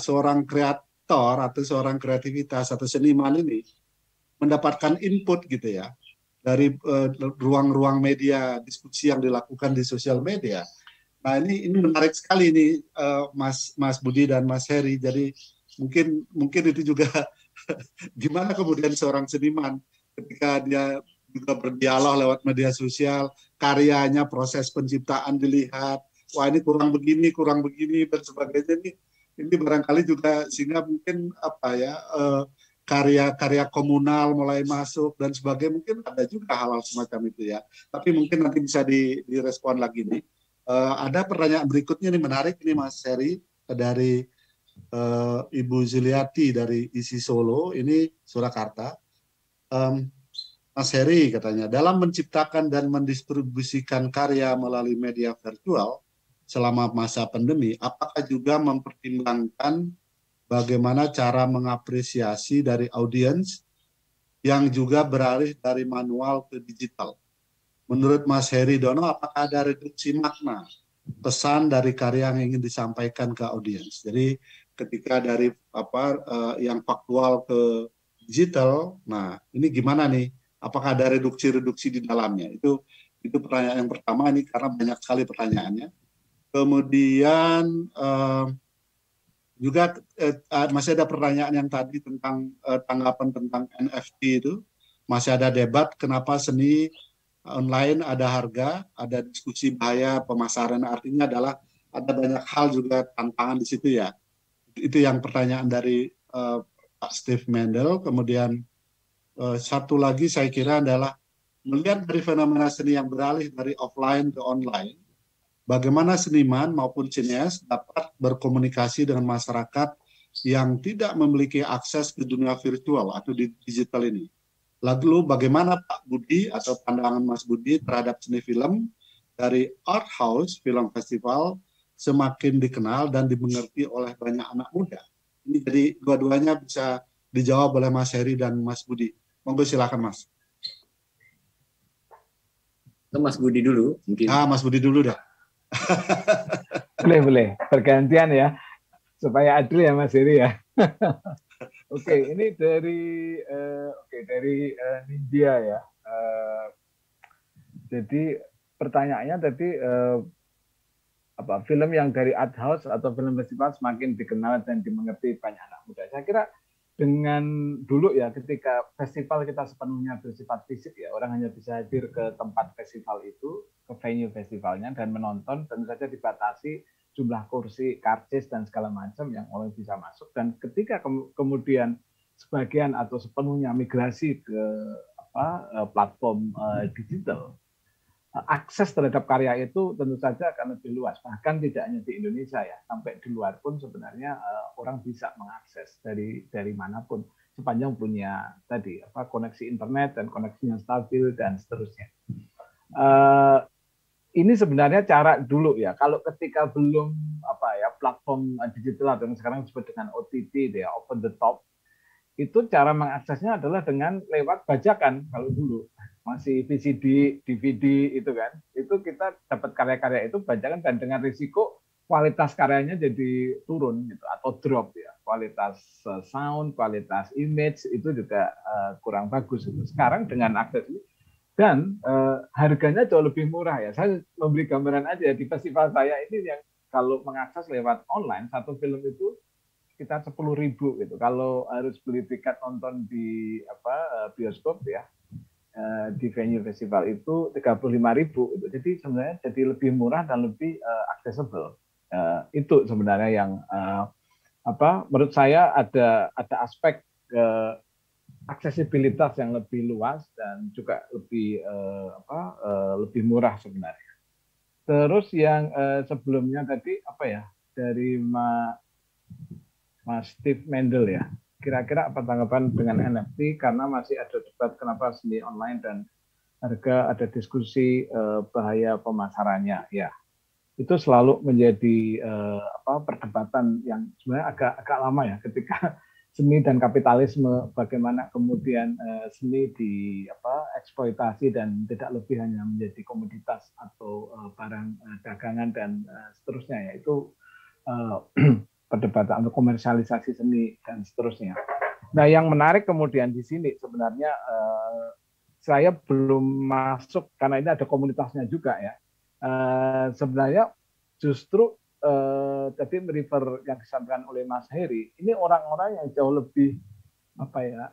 seorang kreator atau seorang kreativitas atau seniman ini mendapatkan input gitu ya dari ruang-ruang media diskusi yang dilakukan di sosial media. Nah ini menarik sekali nih Mas Budi dan Mas Heri. Jadi mungkin itu juga gimana kemudian seorang seniman ketika dia juga berdialog lewat media sosial, karyanya, proses penciptaan dilihat, wah ini kurang begini dan sebagainya. Ini barangkali juga sehingga mungkin karya-karya komunal mulai masuk dan sebagainya, mungkin ada juga hal-hal semacam itu ya. Tapi mungkin nanti bisa direspon lagi nih. Ada pertanyaan berikutnya nih, menarik ini Mas Heri, dari Ibu Zuliati dari ISI Solo, ini Surakarta. Mas Heri katanya, dalam menciptakan dan mendistribusikan karya melalui media virtual selama masa pandemi, apakah juga mempertimbangkan bagaimana cara mengapresiasi dari audiens yang juga beralih dari manual ke digital? Menurut Mas Heri Dono, apakah ada reduksi makna pesan dari karya yang ingin disampaikan ke audiens? Jadi ketika dari yang faktual ke digital, nah ini gimana nih? Apakah ada reduksi-reduksi di dalamnya? Itu pertanyaan yang pertama ini, karena banyak sekali pertanyaannya. Kemudian juga masih ada pertanyaan yang tadi tentang tanggapan tentang NFT itu. Masih ada debat kenapa seni online ada harga, ada diskusi bahaya pemasaran, artinya adalah ada banyak hal juga tantangan di situ ya. Itu yang pertanyaan dari Pak Steve Mendel. Kemudian satu lagi saya kira adalah melihat dari fenomena seni yang beralih dari offline ke online, bagaimana seniman maupun sinias dapat berkomunikasi dengan masyarakat yang tidak memiliki akses ke dunia virtual atau di digital ini. Lalu bagaimana Pak Budi atau pandangan Mas Budi terhadap seni film dari Art House Film Festival semakin dikenal dan dimengerti oleh banyak anak muda? Ini jadi dua-duanya bisa dijawab oleh Mas Heri dan Mas Budi. Monggo silakan Mas. Mas Budi dulu mungkin. Mas Budi dulu dah. Boleh bergantian ya supaya adil ya Mas Heri ya. Oke, ini dari Nindya ya. Jadi pertanyaannya tadi film yang dari art house atau film festival semakin dikenal dan dimengerti banyak anak muda. Saya kira dengan dulu ya, ketika festival kita sepenuhnya bersifat fisik ya, orang hanya bisa hadir ke tempat festival itu, ke venue festivalnya dan menonton, tentu saja dibatasi jumlah kursi, karcis dan segala macam yang orang bisa masuk. Dan ketika kemudian sebagian atau sepenuhnya migrasi ke platform digital, akses terhadap karya itu tentu saja akan lebih luas. Bahkan tidak hanya di Indonesia ya, sampai di luar pun sebenarnya orang bisa mengakses dari manapun sepanjang punya tadi koneksi internet dan koneksinya stabil dan seterusnya. ini sebenarnya cara dulu ya. Kalau ketika belum platform digital atau yang sekarang disebut dengan OTT ya, open the top, itu cara mengaksesnya adalah dengan lewat bajakan. Kalau dulu masih VCD, DVD itu kan, itu kita dapat karya-karya itu bajakan dan dengan risiko kualitas karyanya jadi turun gitu atau drop ya. Kualitas sound, kualitas image itu juga kurang bagus gitu. Sekarang dengan akses ini dan harganya jauh lebih murah ya. Saya memberi gambaran aja di festival saya ini yang kalau mengakses lewat online satu film itu sekitar 10.000 gitu. Kalau harus beli tiket nonton di bioskop ya di venue festival itu 35.000 gitu. Jadi sebenarnya jadi lebih murah dan lebih accessible. Itu sebenarnya yang menurut saya ada aspek aksesibilitas yang lebih luas dan juga lebih lebih murah sebenarnya. Terus yang sebelumnya tadi dari Mas Steve Mendel ya. Kira-kira apa tanggapan dengan NFT karena masih ada debat kenapa seni online dan harga, ada diskusi bahaya pemasarannya ya. Itu selalu menjadi perdebatan yang sebenarnya agak lama ya ketika seni dan kapitalisme bagaimana kemudian seni eksploitasi dan tidak lebih hanya menjadi komoditas atau barang dagangan dan seterusnya ya. Itu perdebatan atau komersialisasi seni dan seterusnya. Nah, yang menarik kemudian di sini sebenarnya saya belum masuk karena ini ada komunitasnya juga ya. Sebenarnya justru tadi refer yang disampaikan oleh Mas Heri, ini orang-orang yang jauh lebih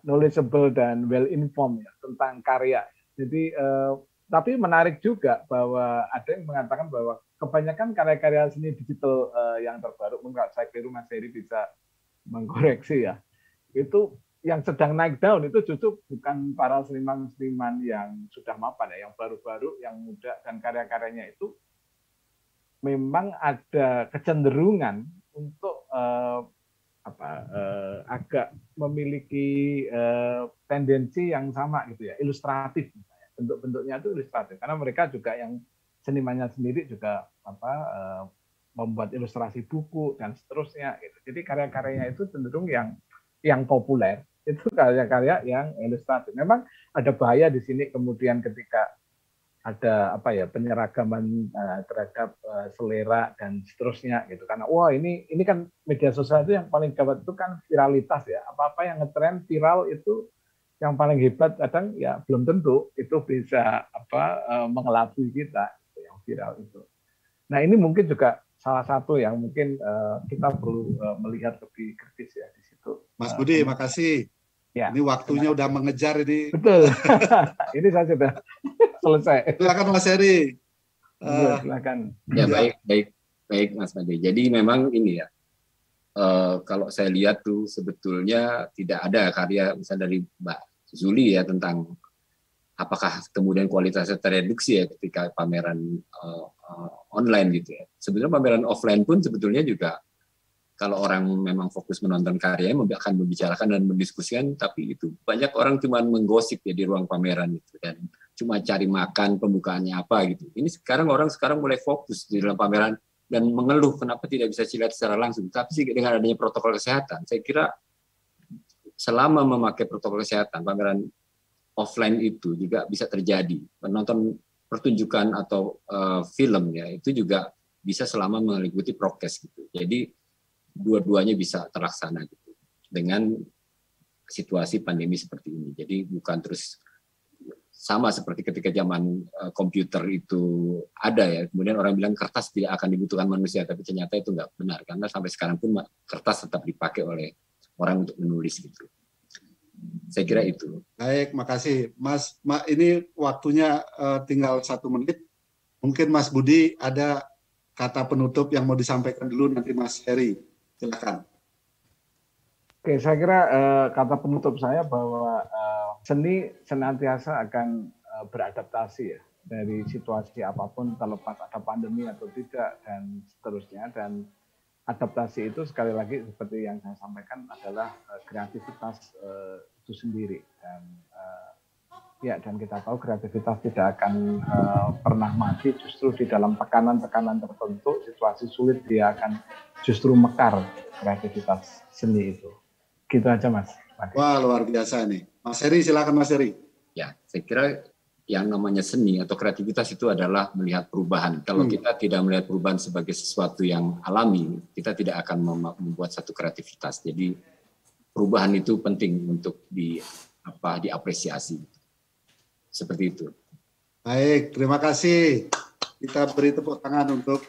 knowledgeable dan well informed ya tentang karya. Jadi tapi menarik juga bahwa ada yang mengatakan bahwa kebanyakan karya-karya seni digital yang terbaru, mungkin saya kira Mas Heri bisa mengkoreksi ya, itu yang sedang naik daun itu justru bukan para seniman-seniman yang sudah mapan ya, yang baru-baru, yang muda, dan karya-karyanya itu memang ada kecenderungan untuk agak memiliki tendensi yang sama gitu ya, ilustratif. Bentuk-bentuknya itu ilustratif karena mereka juga yang senimannya sendiri juga membuat ilustrasi buku dan seterusnya gitu. Jadi karya-karyanya itu cenderung yang populer itu karya-karya yang ilustratif. Memang ada bahaya di sini kemudian ketika ada penyeragaman terhadap selera dan seterusnya gitu, karena wah ini kan media sosial itu yang paling gawat itu kan viralitas ya, apa-apa yang ngetren viral itu yang paling hebat, kadang ya belum tentu itu bisa mengelabui kita yang viral itu. Nah ini mungkin juga salah satu yang mungkin kita perlu melihat lebih kritis ya di situ. Mas Budi, makasih. Ya, ini waktunya udah mengejar ini. Betul. Ini saya sudah selesai. Silakan Mas Heri. Silakan. Ya baik Mas Made. Jadi memang ini ya. Kalau saya lihat tuh sebetulnya tidak ada karya misalnya dari Mbak Zuli ya tentang apakah kemudian kualitasnya tereduksi ya ketika pameran online gitu ya. Sebetulnya pameran offline pun sebetulnya juga kalau orang memang fokus menonton karyanya akan membicarakan dan mendiskusikan, tapi itu banyak orang cuma menggosip ya di ruang pameran itu dan cuma cari makan pembukaannya apa gitu. Ini sekarang mulai fokus di dalam pameran dan mengeluh kenapa tidak bisa lihat secara langsung. Tapi sih dengan adanya protokol kesehatan, saya kira selama memakai protokol kesehatan, pameran offline itu juga bisa terjadi. Penonton pertunjukan atau film ya itu juga bisa selama mengikuti prokes gitu. Jadi dua-duanya bisa terlaksana gitu dengan situasi pandemi seperti ini. Jadi bukan terus sama seperti ketika zaman komputer itu ada ya, kemudian orang bilang kertas tidak akan dibutuhkan manusia, tapi ternyata itu nggak benar karena sampai sekarang pun kertas tetap dipakai oleh orang untuk menulis gitu. Saya kira itu. Baik, makasih Mas. Ini waktunya tinggal 1 menit. Mungkin Mas Budi ada kata penutup yang mau disampaikan dulu, nanti Mas Heri. Silakan. Oke, saya kira kata penutup saya bahwa seni senantiasa akan beradaptasi ya dari situasi apapun, terlepas ada pandemi atau tidak dan seterusnya. Dan adaptasi itu sekali lagi seperti yang saya sampaikan adalah kreativitas itu sendiri. Dan Ya, dan kita tahu kreativitas tidak akan pernah mati, justru di dalam tekanan-tekanan tertentu, situasi sulit dia akan justru mekar kreativitas seni itu. Gitu aja Mas. Wah, luar biasa nih. Mas Heri, silakan Mas Heri. Ya, saya kira yang namanya seni atau kreativitas itu adalah melihat perubahan. Kalau kita tidak melihat perubahan sebagai sesuatu yang alami, kita tidak akan membuat satu kreativitas. Jadi perubahan itu penting untuk diapresiasi. Seperti itu. Baik, terima kasih. Kita beri tepuk tangan untuk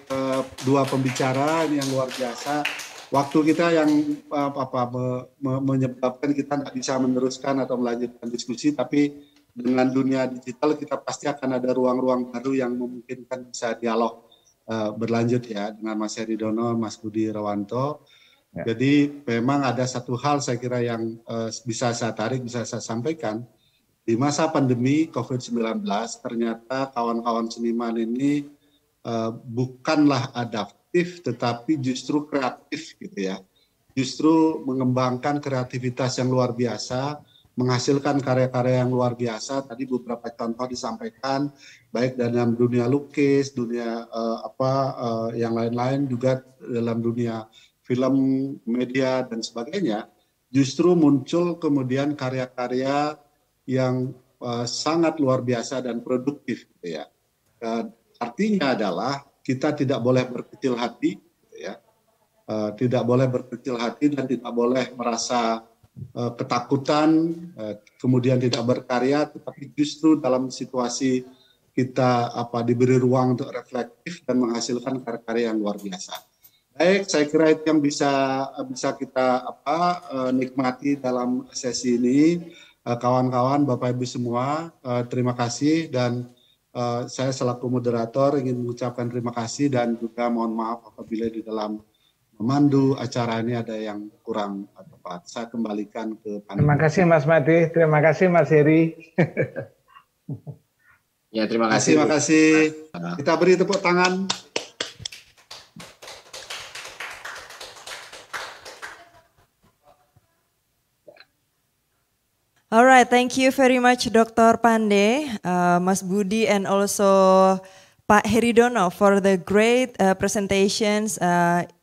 dua pembicara ini yang luar biasa. Waktu kita yang menyebabkan kita nggak bisa meneruskan atau melanjutkan diskusi, tapi dengan dunia digital kita pasti akan ada ruang-ruang baru yang memungkinkan bisa dialog berlanjut ya dengan Mas Heri Dono, Mas Budi Rewanto. Ya. Jadi memang ada satu hal saya kira yang bisa saya tarik, bisa saya sampaikan. Di masa pandemi COVID-19 ternyata kawan-kawan seniman ini bukanlah adaptif tetapi justru kreatif gitu ya. Justru mengembangkan kreativitas yang luar biasa, menghasilkan karya-karya yang luar biasa. Tadi beberapa contoh disampaikan baik dalam dunia lukis, dunia yang lain-lain, juga dalam dunia film, media dan sebagainya. Justru muncul kemudian karya-karya yang sangat luar biasa dan produktif gitu ya. Artinya adalah kita tidak boleh berkecil hati gitu ya. Tidak boleh berkecil hati dan tidak boleh merasa ketakutan kemudian tidak berkarya, tetapi justru dalam situasi kita diberi ruang untuk reflektif dan menghasilkan karya-karya yang luar biasa. Baik, saya kira itu yang bisa kita nikmati dalam sesi ini. Kawan-kawan, Bapak Ibu semua, terima kasih dan saya selaku moderator ingin mengucapkan terima kasih dan juga mohon maaf apabila di dalam memandu acara ini ada yang kurang tepat. Saya kembalikan ke panitia. Terima kasih Mas Made, terima kasih Mas Heri. Ya, terima kasih. Terima kasih. Kita beri tepuk tangan. All right, thank you very much Dr. Pande, Mas Budi and also Pak Heri Dono for the great presentations.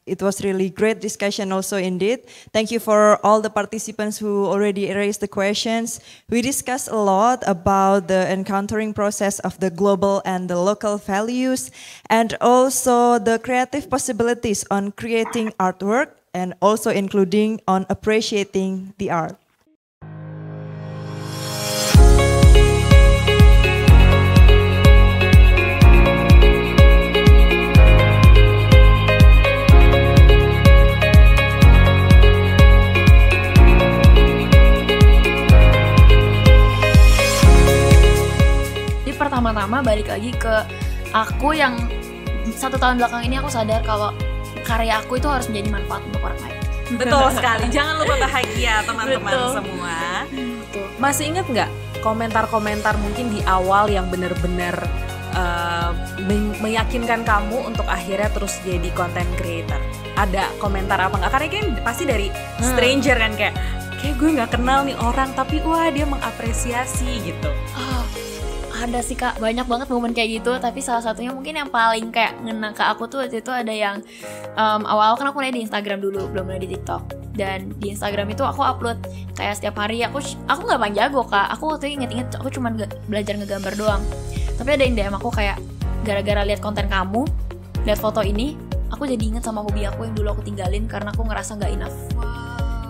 It was really great discussion also indeed. Thank you for all the participants who already raised the questions. We discussed a lot about the encountering process of the global and the local values and also the creative possibilities on creating artwork and also including on appreciating the art. Pertama-tama balik lagi ke aku yang 1 tahun belakang ini aku sadar kalau karya aku itu harus menjadi manfaat untuk orang lain. Betul sekali, jangan lupa bahagia teman-teman semua. Betul. Masih ingat nggak komentar-komentar mungkin di awal yang benar-benar meyakinkan kamu untuk akhirnya terus jadi content creator? Ada komentar apa nggak? Karena kan pasti dari stranger kan, kayak gue nggak kenal nih orang tapi wah dia mengapresiasi gitu. Ada sih Kak, banyak banget momen kayak gitu. Tapi salah satunya mungkin yang paling kayak ngena ke aku tuh waktu itu ada yang awal-awal kan aku mulai di Instagram dulu, belum mulai di TikTok. Dan di Instagram itu aku upload kayak setiap hari. Aku nggak paling jago Kak. Aku waktu itu inget-inget aku cuma belajar ngegambar doang. Tapi ada yang DM aku kayak, gara-gara lihat konten kamu, lihat foto ini, aku jadi inget sama hobi aku yang dulu aku tinggalin karena aku ngerasa nggak enough.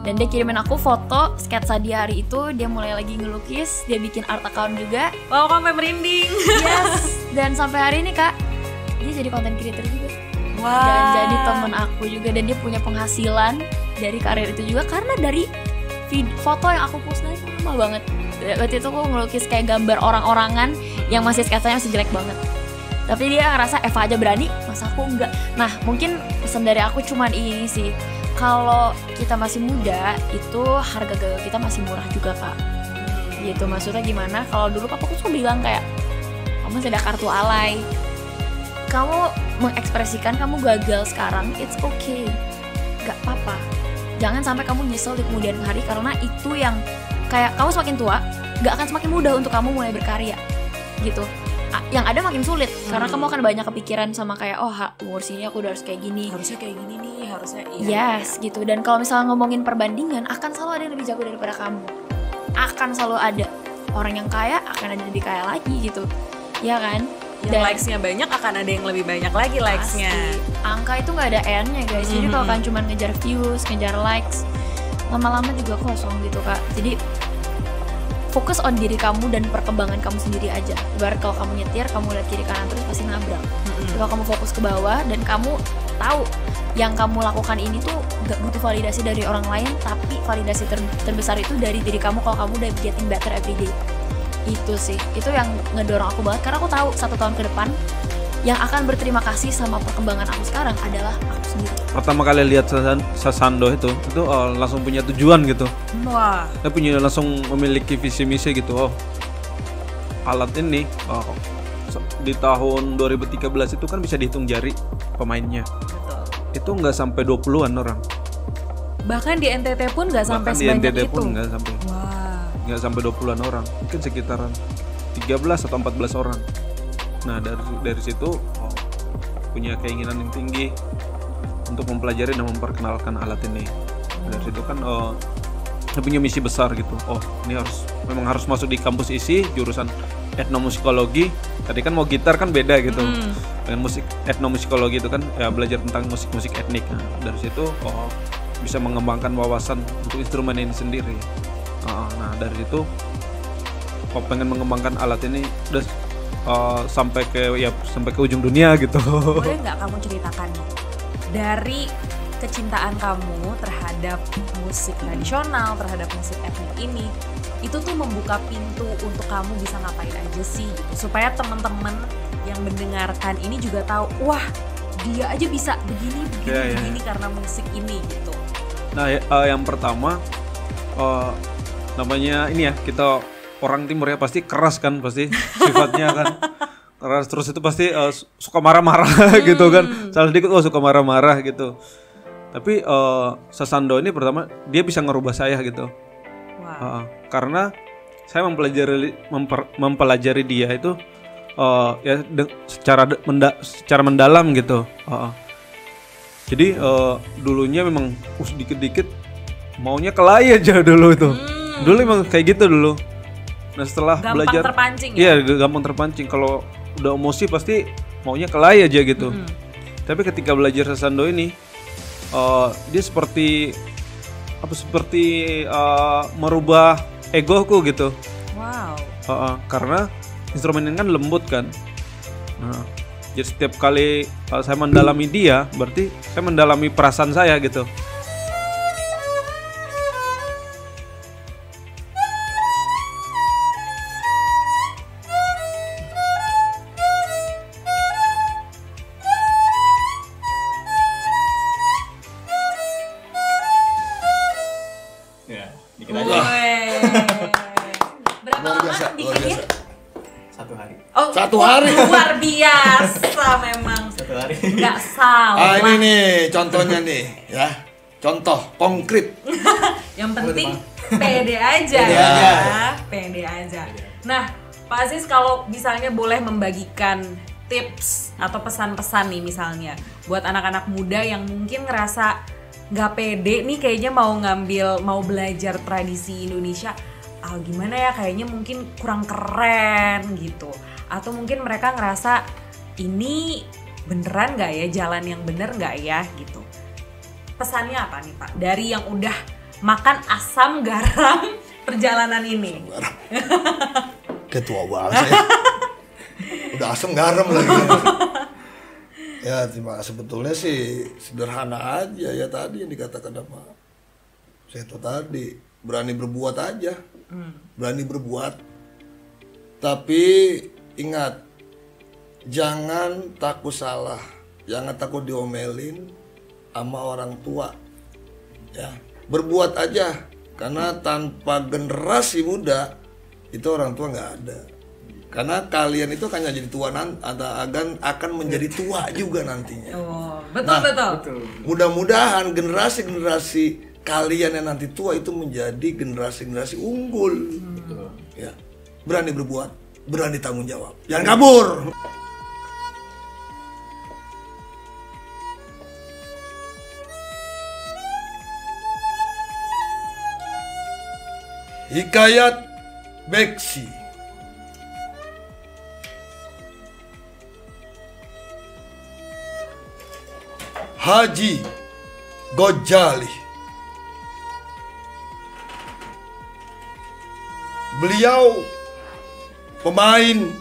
Dan dia kirimin aku foto sketsa dia hari itu, dia mulai lagi ngelukis, dia bikin art account juga. Wow, sampai merinding. Yes, dan sampai hari ini Kak, dia jadi content creator juga. Wow. Dan jadi temen aku juga, dan dia punya penghasilan dari karir itu juga karena dari foto yang aku post dari lama banget. Waktu itu aku ngelukis kayak gambar orang-orangan yang masih sketsanya masih jelek banget. Tapi dia ngerasa Eva aja berani, masa aku enggak. Nah, mungkin pesan dari aku cuman ini sih. Kalau kita masih muda, itu harga gagal kita masih murah juga Kak. Gitu, maksudnya gimana? Kalau dulu Papa aku cuma bilang kayak, kamu masih ada kartu alay. Kamu mengekspresikan kamu gagal sekarang, it's okay. Gak apa-apa. Jangan sampai kamu nyesel di kemudian hari, karena itu yang kayak kamu semakin tua, nggak akan semakin mudah untuk kamu mulai berkarya gitu. Yang ada makin sulit karena kamu akan banyak kepikiran sama kayak umur sini aku udah harus kayak gini, harusnya kayak gini nih, harusnya gitu. Dan kalau misalnya ngomongin perbandingan, akan selalu ada yang lebih jago daripada kamu, akan selalu ada orang yang kaya, akan ada yang lebih kaya lagi gitu, ya kan? Yang likes-nya banyak akan ada yang lebih banyak lagi likes-nya. Angka itu nggak ada end-nya guys. Jadi kalau kan cuma ngejar views, ngejar likes, lama-lama juga kosong gitu kak. Jadi fokus on diri kamu dan perkembangan kamu sendiri aja. Ibarat kalau kamu nyetir, kamu lihat kiri kanan terus pasti nabrak. Kalau kamu fokus ke bawah dan kamu tahu yang kamu lakukan ini tuh gak butuh validasi dari orang lain, tapi validasi terbesar itu dari diri kamu kalau kamu udah getting better every day. Itu sih, itu yang ngedorong aku banget karena aku tahu 1 tahun ke depan yang akan berterima kasih sama perkembangan aku sekarang adalah aku sendiri. Pertama kali lihat Sasando itu langsung punya tujuan gitu. Wah. Dia punya langsung memiliki visi misi gitu. Alat ini di tahun 2013 itu kan bisa dihitung jari pemainnya. Betul. Itu nggak sampai 20-an orang. Bahkan di NTT pun nggak sampai sebanyak itu. Di NTT pun nggak sampai. Wah. Nggak sampai 20-an orang, mungkin sekitaran 13 atau 14 orang. Nah dari situ punya keinginan yang tinggi untuk mempelajari dan memperkenalkan alat ini. Dari situ kan dia punya misi besar gitu. Ini memang harus masuk di kampus ISI jurusan etnomusikologi. Tadi kan mau gitar kan beda gitu. Dengan musik etnomusikologi itu kan ya belajar tentang musik-musik etnik. Nah, dari situ bisa mengembangkan wawasan untuk instrumen ini sendiri. Nah dari situ pengen mengembangkan alat ini udah sampai ke ujung dunia gitu. Boleh nggak kamu ceritakan dari kecintaan kamu terhadap musik tradisional, terhadap musik etnik ini, itu tuh membuka pintu untuk kamu bisa ngapain aja sih gitu, supaya teman-teman yang mendengarkan ini juga tahu, wah dia aja bisa begini karena musik ini gitu. Nah yang pertama namanya ini ya, kita orang timur ya pasti keras kan, pasti sifatnya kan keras, terus itu pasti suka marah-marah gitu kan, salah dikit suka marah-marah gitu. Tapi Sasando ini pertama dia bisa ngerubah saya gitu. Karena saya mempelajari dia itu secara mendalam gitu. Jadi dulunya memang dikit-dikit maunya kelahi aja dulu itu. Dulu emang kayak gitu dulu. Nah setelah gampang terpancing ya? Iya gampang terpancing. Kalau udah emosi pasti maunya kelahi aja gitu. Tapi ketika belajar Sasando ini dia seperti merubah egoku gitu. Wow. Karena instrumen ini kan lembut kan. Nah, jadi setiap kali saya mendalami dia, berarti saya mendalami perasaan saya gitu. Satu hari. Luar biasa memang. Satu hari. Nggak salah. Ini nih contohnya nih ya. Contoh konkret. Yang penting pede aja. Pede aja. Nah, Pak Aziz kalau misalnya boleh membagikan tips atau pesan-pesan nih misalnya buat anak-anak muda yang mungkin ngerasa nggak pede nih kayaknya mau belajar tradisi Indonesia. Gimana ya, kayaknya mungkin kurang keren gitu. Atau mungkin mereka ngerasa ini beneran gak ya, jalan yang bener gak ya gitu. Pesannya apa nih Pak? Dari yang udah makan asam garam perjalanan ini. Ketua banget saya. Udah asam garam lagi. Ya sebetulnya sih sederhana aja ya tadi yang dikatakan apa. Saya itu tadi berani berbuat aja. Berani berbuat. Tapi ingat, jangan takut salah, jangan takut diomelin sama orang tua. Ya, berbuat aja, karena tanpa generasi muda itu orang tua nggak ada. Karena kalian itu kan jadi tua akan menjadi tua juga nantinya. Betul. Mudah-mudahan generasi kalian yang nanti tua itu menjadi generasi unggul. Ya. berani berbuat, berani tanggung jawab. Jangan kabur. Hikayat Beksi. Haji Gojali. Beliau pemain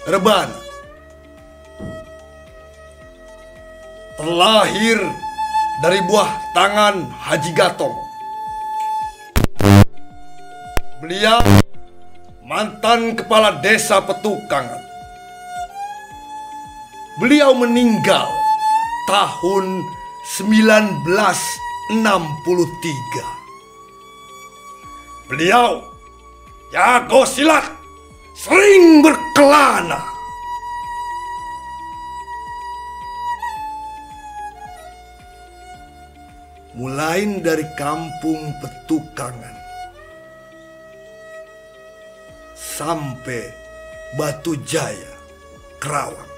rebana. Terlahir dari buah tangan Haji Gatong. Beliau mantan kepala desa Petukangan. Beliau meninggal tahun 1963. Beliau jago silat, sering berkelana. Mulai dari kampung Petukangan sampai Batu Jaya, Kerawang.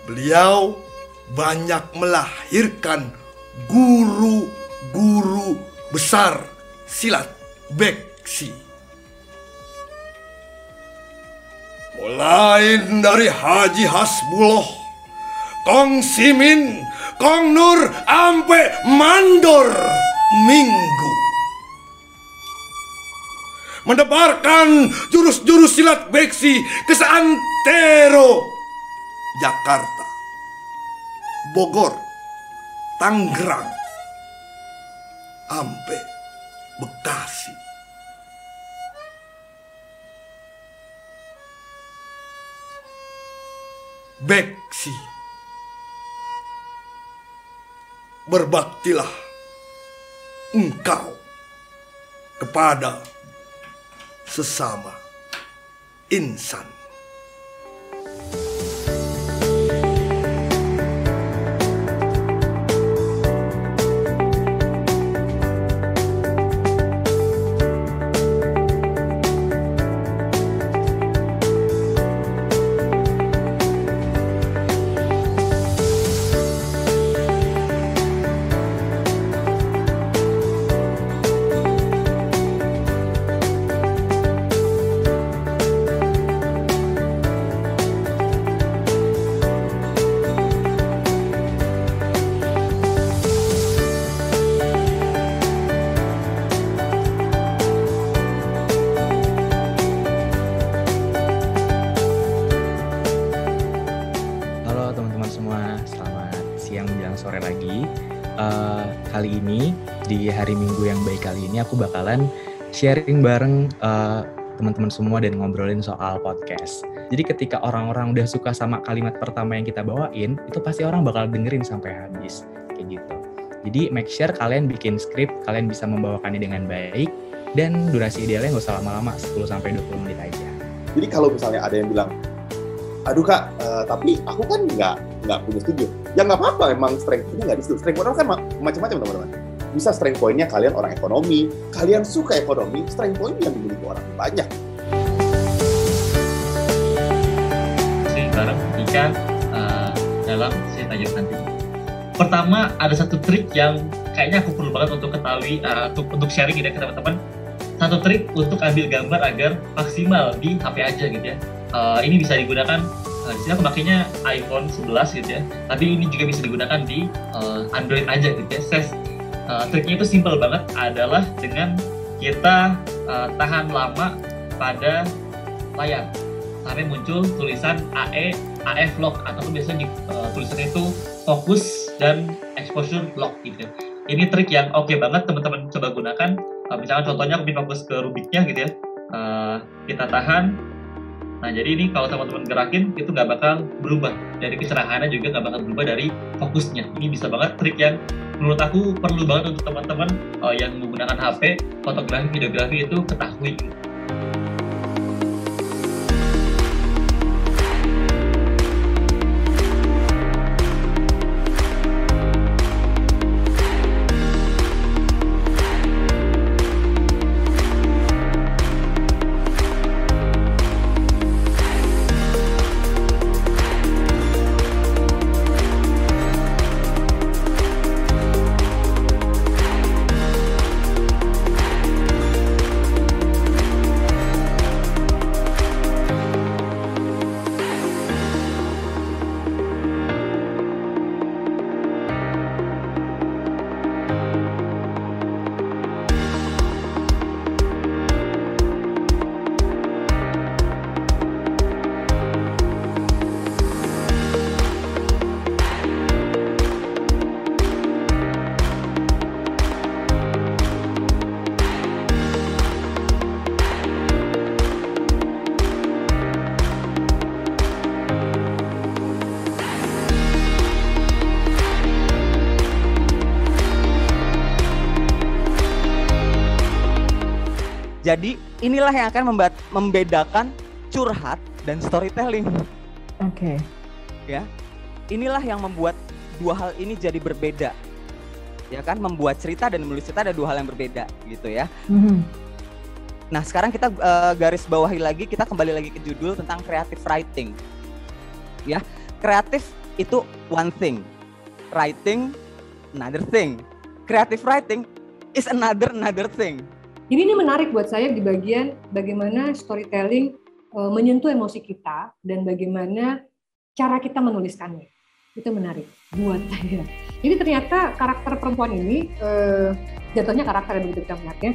Beliau banyak melahirkan guru-guru besar silat Beksi. Mulai dari Haji Hasbullah, Kong Simin, Kong Nur, ampe Mandor Minggu. Mendebarkan jurus-jurus silat Beksi ke seantero Jakarta, Bogor, Tangerang, ampe Bekasi. Beksi, berbaktilah engkau kepada sesama insan. Kali ini di hari Minggu yang baik kali ini aku bakalan sharing bareng teman-teman semua dan ngobrolin soal podcast. Jadi ketika orang-orang udah suka sama kalimat pertama yang kita bawain, itu pasti orang bakal dengerin sampai habis kayak gitu. Jadi make sure kalian bikin skrip, kalian bisa membawakannya dengan baik, dan durasi idealnya nggak usah lama-lama, 10-20 menit aja. Jadi kalau misalnya ada yang bilang, aduh kak, tapi aku kan nggak punya studio. Ya nggak apa-apa, emang strength-nya nggak di situ. Strength point kan macam-macam teman-teman. Bisa strength point-nya kalian orang ekonomi, kalian suka ekonomi, strength point yang dimiliki orang banyak. Bareng Ika dalam Saya Tajam nanti. Pertama, ada satu trik yang kayaknya aku perlu banget untuk ketahui, untuk sharing gitu ya ke teman-teman. Satu trik untuk ambil gambar agar maksimal di HP aja gitu ya. Ini bisa digunakan, di sini aku pakainya iPhone 11 gitu ya. Tapi ini juga bisa digunakan di Android aja gitu ya. Triknya itu simple banget, adalah dengan kita tahan lama pada layar sampai muncul tulisan AF lock, ataupun biasanya tulisannya itu fokus dan exposure lock gitu ya. Ini trik yang oke banget teman-teman coba gunakan. Misalkan contohnya aku ingin fokus ke Rubiknya gitu ya. Kita tahan. Nah jadi ini kalau teman-teman gerakin itu nggak bakal berubah. Dari kecerahannya juga nggak bakal berubah dari fokusnya. Ini bisa banget trik yang menurut aku perlu banget untuk teman-teman yang menggunakan HP, fotografi, videografi itu ketahui. Jadi inilah yang akan membedakan curhat dan storytelling. Oke. Ya, inilah yang membuat dua hal ini jadi berbeda. Ya kan, membuat cerita dan menulis cerita ada dua hal yang berbeda gitu ya. Nah sekarang kita garis bawahi lagi, kita kembali lagi ke judul tentang creative writing. Ya, kreatif itu one thing, writing another thing, creative writing is another thing. Jadi ini menarik buat saya di bagian bagaimana storytelling menyentuh emosi kita dan bagaimana cara kita menuliskannya. Itu menarik buat saya. Jadi ternyata karakter perempuan ini, jatuhnya karakter yang begitu kita melihatnya,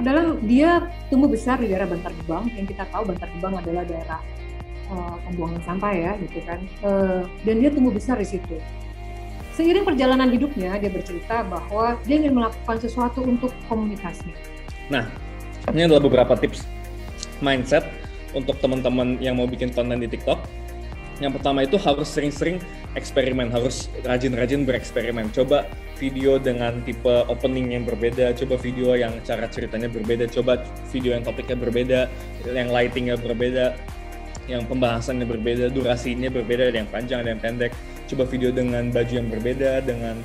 adalah dia tumbuh besar di daerah Bantar Gebang, yang kita tahu Bantar Gebang adalah daerah pembuangan sampah ya, gitu kan. Dan dia tumbuh besar di situ. Seiring perjalanan hidupnya, dia bercerita bahwa dia ingin melakukan sesuatu untuk komunitasnya. Nah, ini adalah beberapa tips mindset untuk teman-teman yang mau bikin konten di TikTok. Yang pertama itu harus sering-sering eksperimen, harus rajin-rajin bereksperimen. Coba video dengan tipe opening yang berbeda, coba video yang cara ceritanya berbeda, coba video yang topiknya berbeda, yang lightingnya berbeda, yang pembahasannya berbeda, durasinya berbeda, ada yang panjang, ada yang pendek. Coba video dengan baju yang berbeda, dengan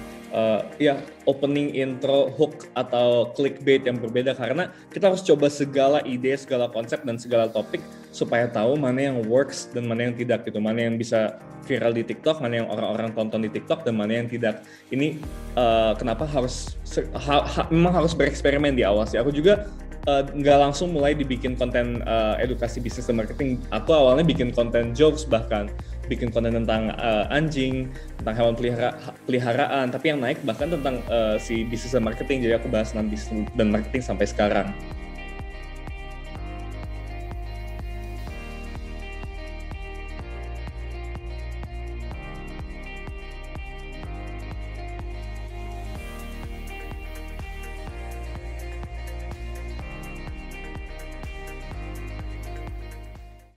opening, intro, hook, atau clickbait yang berbeda, karena kita harus coba segala ide, segala konsep, dan segala topik supaya tahu mana yang works dan mana yang tidak gitu, mana yang bisa viral di TikTok, mana yang orang-orang tonton di TikTok, dan mana yang tidak. Ini kenapa memang harus bereksperimen di awal sih. Aku juga nggak langsung mulai dibikin konten edukasi bisnis dan marketing. Aku awalnya bikin konten jokes, bahkan bikin konten tentang anjing, tentang hewan peliharaan, tapi yang naik bahkan tentang si bisnis dan marketing. Jadi aku bahas tentang bisnis dan marketing sampai sekarang.